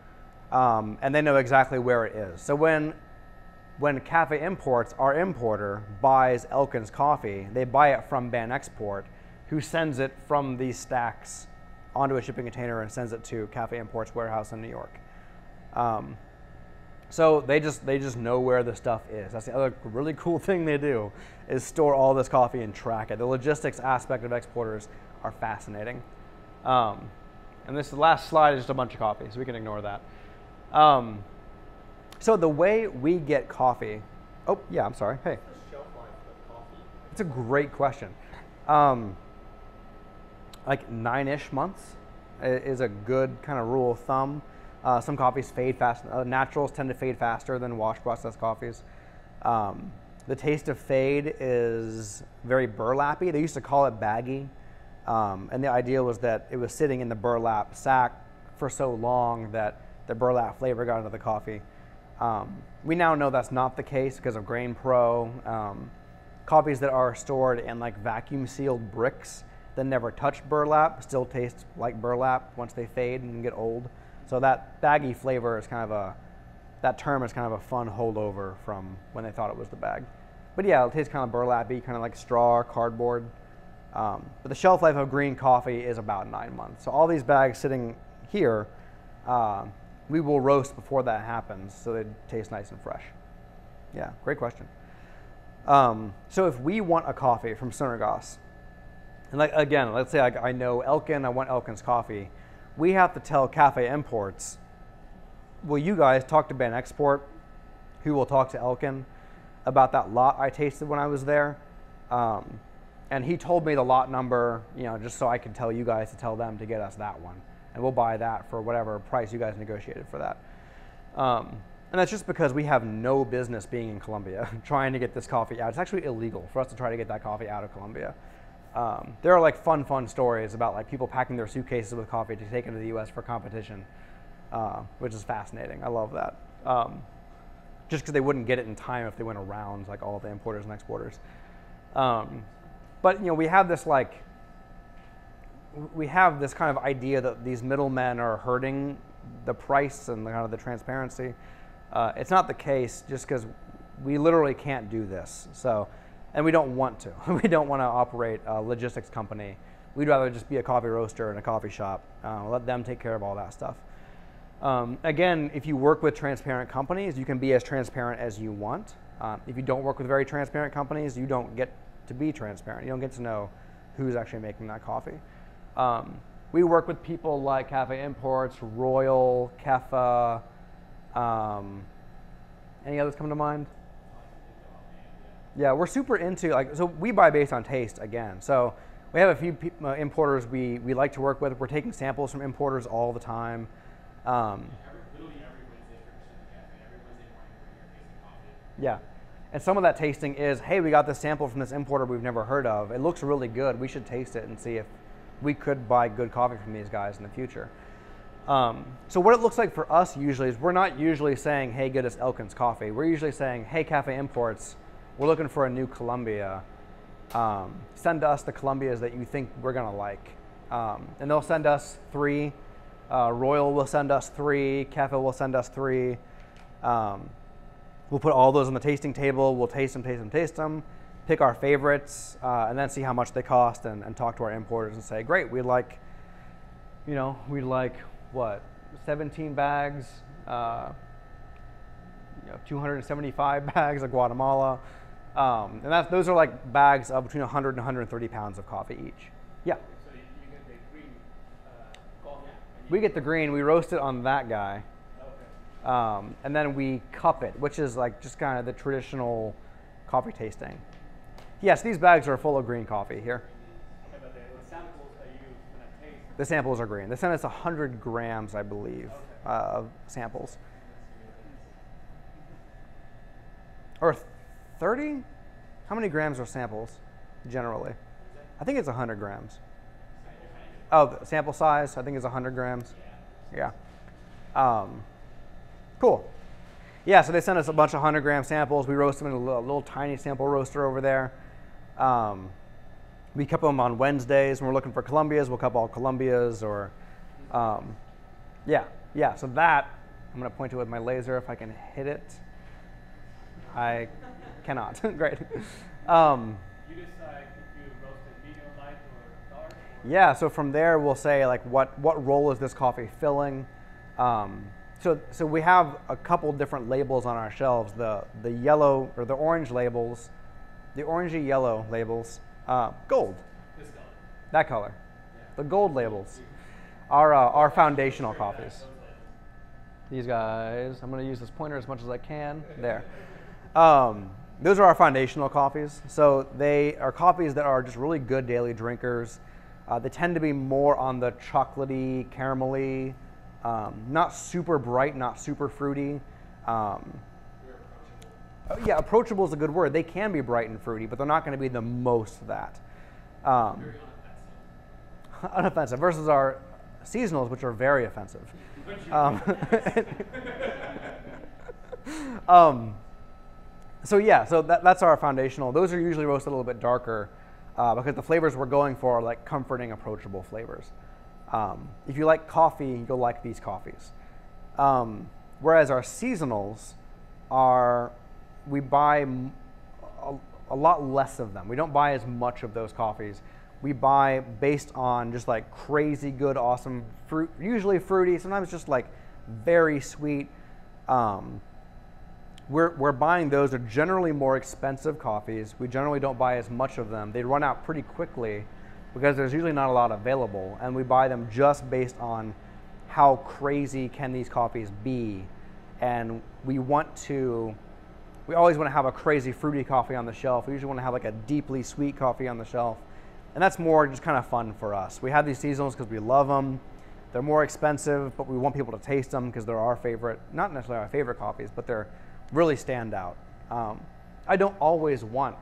and they know exactly where it is. So when Cafe Imports, our importer, buys Elkins Coffee, they buy it from BanExport, who sends it from these stacks onto a shipping container and sends it to Cafe Imports warehouse in New York. So they just know where the stuff is. That's the other really cool thing they do, is store all this coffee and track it. The logistics aspect of exporters are fascinating. And this last slide is just a bunch of coffee, so we can ignore that. So the way we get coffee, oh yeah, I'm sorry, hey. What's the shelf life of coffee? It's a great question. Like 9-ish months is a good kind of rule of thumb. Some coffees fade fast. Naturals tend to fade faster than wash processed coffees. The taste of fade is very burlappy. They used to call it baggy. And the idea was that it was sitting in the burlap sack for so long that the burlap flavor got into the coffee. We now know that's not the case because of Grain Pro. Coffees that are stored in like vacuum sealed bricks that never touch burlap still taste like burlap once they fade and get old. So that baggy flavor is kind of that term is kind of a fun holdover from when they thought it was the bag. But yeah, it tastes kind of burlappy, kind of like straw or cardboard. But the shelf life of green coffee is about 9 months. So all these bags sitting here, we will roast before that happens so they taste nice and fresh. Yeah, great question. So if we want a coffee from Sunnergasse, and like again, let's say I know Elkin, I want Elkin's coffee, we have to tell Cafe Imports, will you guys talk to BanExport, who will talk to Elkin about that lot I tasted when I was there? And he told me the lot number, just so I could tell you guys to tell them to get us that one. And we'll buy that for whatever price you guys negotiated for that. And that's just because we have no business being in Colombia trying to get this coffee out. It's actually illegal for us to try to get that coffee out of Colombia. There are like fun stories about like people packing their suitcases with coffee to take into the US for competition, which is fascinating. I love that. Just because they wouldn't get it in time if they went around like all the importers and exporters. But we have this kind of idea that these middlemen are hurting the price and kind of the transparency. It's not the case, just because we literally can't do this. So, and we don't want to. We don't want to operate a logistics company. We'd rather just be a coffee roaster in a coffee shop. Let them take care of all that stuff. Again, if you work with transparent companies, you can be as transparent as you want. If you don't work with very transparent companies, you don't get to be transparent. You don't get to know who's actually making that coffee. We work with people like Cafe Imports, Royal, Kefa. Any others come to mind? Yeah, we're super into, so we buy based on taste again. So we have a few importers we like to work with. We're taking samples from importers all the time. Literally every Wednesday for the cafe. Every Wednesday morning we're here tasting coffee. Yeah. And some of that tasting is, hey, we got this sample from this importer we've never heard of. It looks really good. We should taste it and see if we could buy good coffee from these guys in the future. So what it looks like for us usually is we're not usually saying, hey, get us Elkins coffee. We're usually saying, hey, Cafe Imports, we're looking for a new Columbia. Send us the Columbias that you think we're going to like. And they'll send us 3. Royal will send us 3. Cafe will send us 3. We'll put all those on the tasting table. We'll taste them. pick our favorites, and then see how much they cost, and talk to our importers and say, great, we'd like, we'd like what, 17 bags, 275 bags of Guatemala, and those are like bags of between 100 and 130 pounds of coffee each. Yeah. So you get the green coffee. We get the green. We roast it on that guy, Okay. and then we cup it, which is like just kind of the traditional coffee tasting. Yes, these bags are full of green coffee here. Okay, but the samples that you gonna taste. The samples are green. They sent us 100 grams, I believe, of samples. Or 30? How many grams are samples, generally? I think it's 100 grams. Oh, the sample size, I think is 100 grams. Yeah. Cool. Yeah, so they sent us a bunch of 100-gram samples. We roast them in a little tiny sample roaster over there. We cup them on Wednesdays. When we're looking for Colombias, we'll cup all Colombias. Or, yeah. So that, I'm going to point to it with my laser if I can hit it. I cannot. Great. You decide if you roast it medium, light, or dark? Or Yeah, so from there we'll say like what role is this coffee filling. So we have a couple different labels on our shelves. The yellow or the orange labels, the orangey yellow labels, gold, this color. that color. Yeah. The gold labels are foundational coffees. Those labels. These guys, I'm going to use this pointer as much as I can. There. Those are our foundational coffees. So they are coffees that are just really good daily drinkers. They tend to be more on the chocolatey, caramelly, not super bright, not super fruity. Yeah, approachable is a good word. They can be bright and fruity, but they're not going to be the most that. Very Unoffensive versus our seasonals, which are very offensive. So yeah, so that's our foundational. Those are usually roasted a little bit darker because the flavors we're going for are like comforting, approachable flavors. If you like coffee, you'll like these coffees. Whereas our seasonals are, we buy a lot less of them. We don't buy as much of those coffees. We buy based on just like crazy good, awesome fruit, usually fruity, sometimes just like very sweet. We're buying those. They're generally more expensive coffees. We generally don't buy as much of them. They run out pretty quickly because there's usually not a lot available, and we buy them just based on how crazy can these coffees be. And we always want to have a crazy fruity coffee on the shelf. We usually want to have like a deeply sweet coffee on the shelf. And that's more just kind of fun for us. We have these seasonals because we love them. They're more expensive, but we want people to taste them because they're our favorite, not necessarily our favorite coffees, but they're really stand out. I don't always want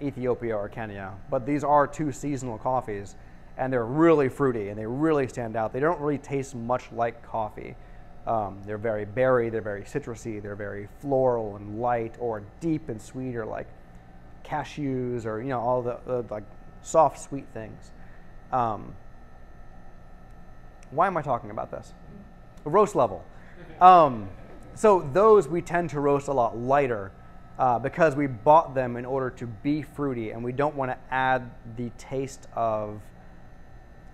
Ethiopia or Kenya, but these are two seasonal coffees, and they're really fruity and they really stand out. They don't really taste much like coffee. They're very berry, they're very citrusy, they're very floral and light, or deep and sweet, or like cashews, or all the like soft sweet things. Why am I talking about this? Roast level. So those we tend to roast a lot lighter because we bought them in order to be fruity, and we don't want to add the taste of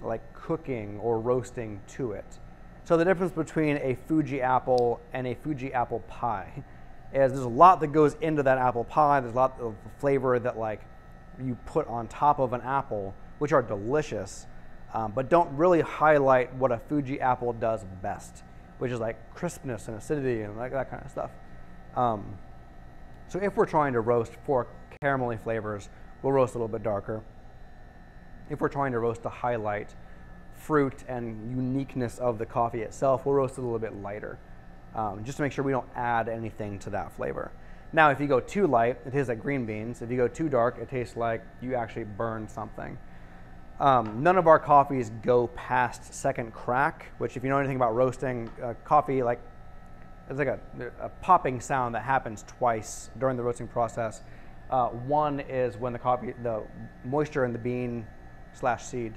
like cooking or roasting to it. So the difference between a Fuji apple and a Fuji apple pie is there's a lot that goes into that apple pie. There's a lot of flavor that like you put on top of an apple, which are delicious, but don't really highlight what a Fuji apple does best, which is like crispness and acidity and like that kind of stuff. So if we're trying to roast for caramelly flavors, we'll roast a little bit darker. If we're trying to roast to highlight fruit and uniqueness of the coffee itself, we'll roast it a little bit lighter, just to make sure we don't add anything to that flavor. Now, if you go too light, it tastes like green beans. If you go too dark, it tastes like you actually burned something. None of our coffees go past second crack, which if you know anything about roasting coffee, like it's like a popping sound that happens twice during the roasting process. One is when the moisture in the bean / seed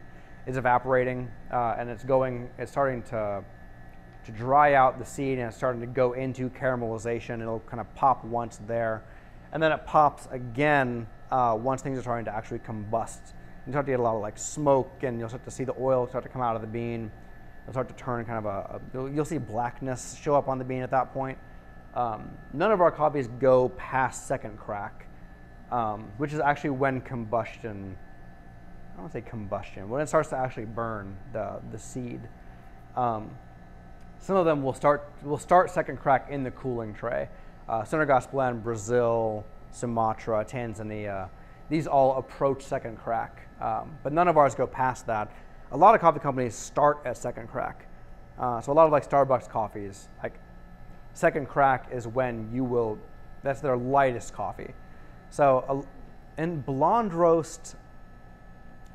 is evaporating, and it's starting to dry out the seed, and it's starting to go into caramelization. It'll kind of pop once there, and then it pops again once things are starting to actually combust. You start to get a lot of like smoke, and you'll start to see the oil start to come out of the bean. It'll start to turn kind of you'll see blackness show up on the bean at that point. None of our coffees go past second crack, which is actually when combustion, I don't want to say combustion, when it starts to actually burn the seed. Some of them will start second crack in the cooling tray. Sonergas Blend, Brazil, Sumatra, Tanzania, these all approach second crack, but none of ours go past that. A lot of coffee companies start at second crack. So a lot of like Starbucks coffees, like second crack is when that's their lightest coffee. So in blonde roast,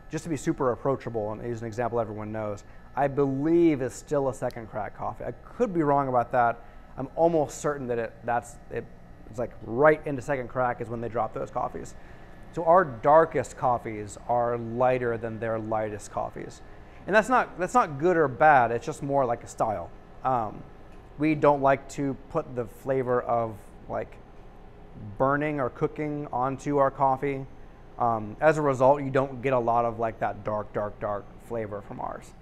just to be super approachable and use an example everyone knows, I believe is still a second crack coffee. I could be wrong about that. I'm almost certain that it's like right into second crack is when they drop those coffees. So our darkest coffees are lighter than their lightest coffees. And that's not good or bad, it's just more like a style. We don't like to put the flavor of like burning or cooking onto our coffee. As a result, you don't get a lot of like that dark flavor from ours.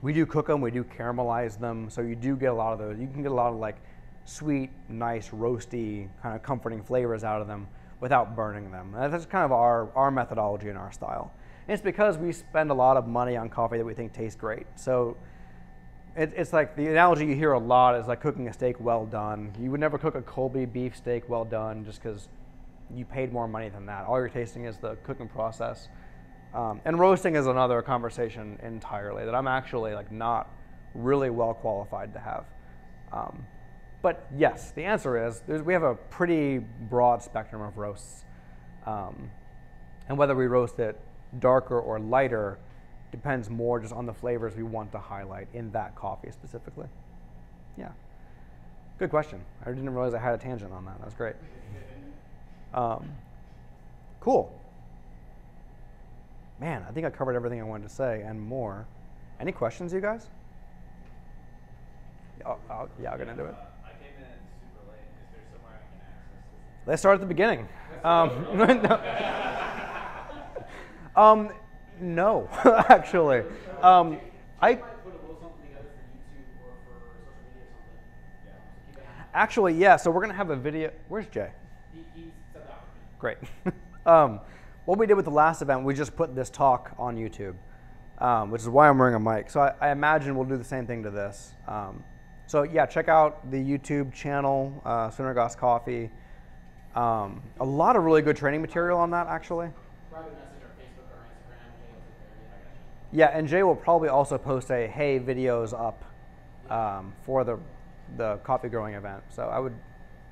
We do cook them, we do caramelize them, so you do get a lot of those. You can get a lot of like sweet, nice, roasty, kind of comforting flavors out of them without burning them. And that's kind of our methodology and our style. And it's because we spend a lot of money on coffee that we think tastes great. So it's like the analogy you hear a lot is like cooking a steak well done. You would never cook a Colby beef steak well done just because you paid more money than that. All you're tasting is the cooking process. And roasting is another conversation entirely that I'm actually like not really well qualified to have. But yes, the answer is we have a pretty broad spectrum of roasts. And whether we roast it darker or lighter depends more just on the flavors we want to highlight in that coffee specifically. Yeah. Good question. I didn't realize I had a tangent on that. That was great. Cool. Man, I think I covered everything I wanted to say and more. Any questions, you guys? I'll get into it. I came in super late. Is there somewhere I can access this? Let's start at the beginning. No, actually. I might put a little something together for YouTube or for social media or something. Yeah. So keep an eye. actually, yeah. So we're gonna have a video. Where's Jay? He said that for me. Great. What we did with the last event, we just put this talk on YouTube, which is why I'm wearing a mic. So I imagine we'll do the same thing to this. So yeah, check out the YouTube channel, Sonergas Coffee. A lot of really good training material on that, actually. Private message or Facebook or Instagram. Jay will take care of it. I got you. Yeah, and Jay will probably also post a hey videos up for the coffee growing event. So I would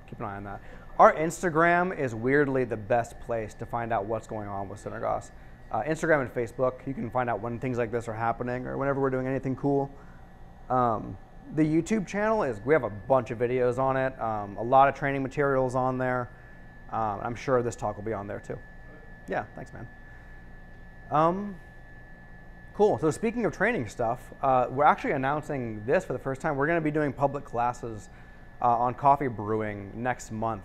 keep an eye on that. Our Instagram is weirdly the best place to find out what's going on with Sonergas. Instagram and Facebook, you can find out when things like this are happening or whenever we're doing anything cool. The YouTube channel we have a bunch of videos on it, a lot of training materials on there. I'm sure this talk will be on there too. Yeah, thanks, man. Cool. So speaking of training stuff, we're actually announcing this for the first time. We're going to be doing public classes on coffee brewing next month.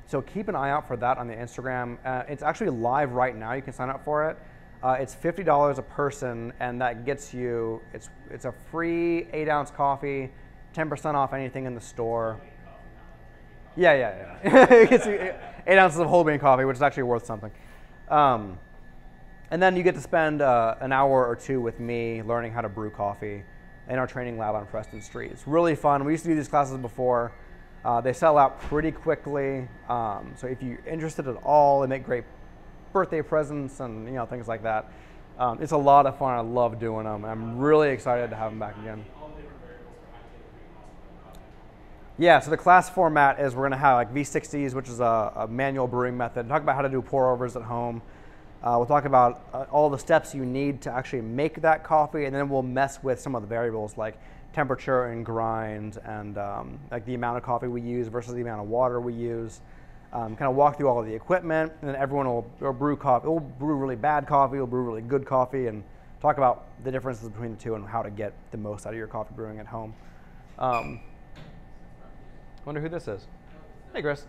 So keep an eye out for that on the Instagram. It's actually live right now. You can sign up for it. It's $50 a person, and that gets you, it's a free 8-ounce coffee, 10% off anything in the store. Yeah. It gets you 8 ounces of whole bean coffee, which is actually worth something. And then you get to spend an hour or two with me learning how to brew coffee in our training lab on Preston Street. It's really fun. We used to do these classes before. They sell out pretty quickly. So if you're interested at all, they make great birthday presents and things like that. It's a lot of fun. I love doing them. I'm really excited to have them back again. Yeah, so the class format is we're going to have like V60s, which is a manual brewing method. Talk about how to do pour-overs at home. We'll talk about all the steps you need to actually make that coffee, and then we'll mess with some of the variables like temperature and grind and like the amount of coffee we use versus the amount of water we use. Kind of walk through all of the equipment, and then everyone will brew coffee. We'll brew really bad coffee, we'll brew really good coffee, and talk about the differences between the two and how to get the most out of your coffee brewing at home. Wonder who this is. Hey, Chris.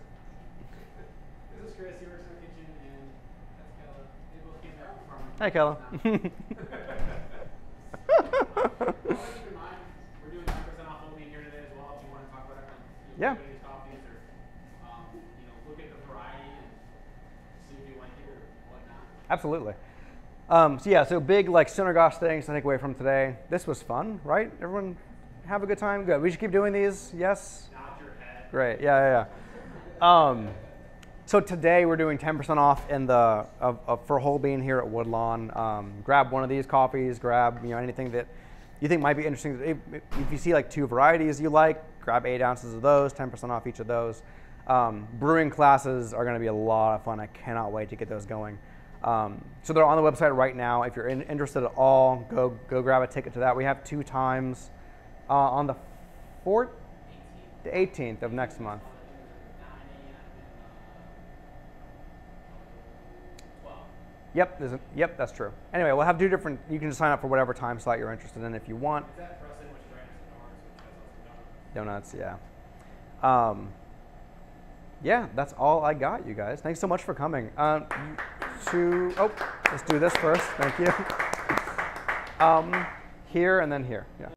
Chris. He works in the kitchen, and that's Kella. They both came back from farming. Hey, Kella. Also keep in mind, we're doing 10% off whole bean here today as well. If you want to talk about it, Yeah. look at these coffees, or look at the variety and see if you like it or whatnot. Absolutely. So yeah, so big like Sonergosh things to take away from today. This was fun, right? Everyone have a good time? Good. We should keep doing these? Yes? Nod your head. Great. Yeah. So today we're doing 10% off in the for whole bean here at Woodlawn. Grab one of these coffees. Grab anything that you think might be interesting. If you see like 2 varieties you like, grab 8 ounces of those. 10% off each of those. Brewing classes are going to be a lot of fun. I cannot wait to get those going. So they're on the website right now. If you're interested at all, go grab a ticket to that. We have 2 times on the 4th to 18th of next month. 12. Yep, that's true. Anyway, we'll have 2 different. You can sign up for whatever time slot you're interested in if you want. Is that Preston, which is right next to ours, which has also Donuts, yeah. Yeah, that's all I got, you guys. Thanks so much for coming. Let's do this first. Thank you. Here and then here. Yeah.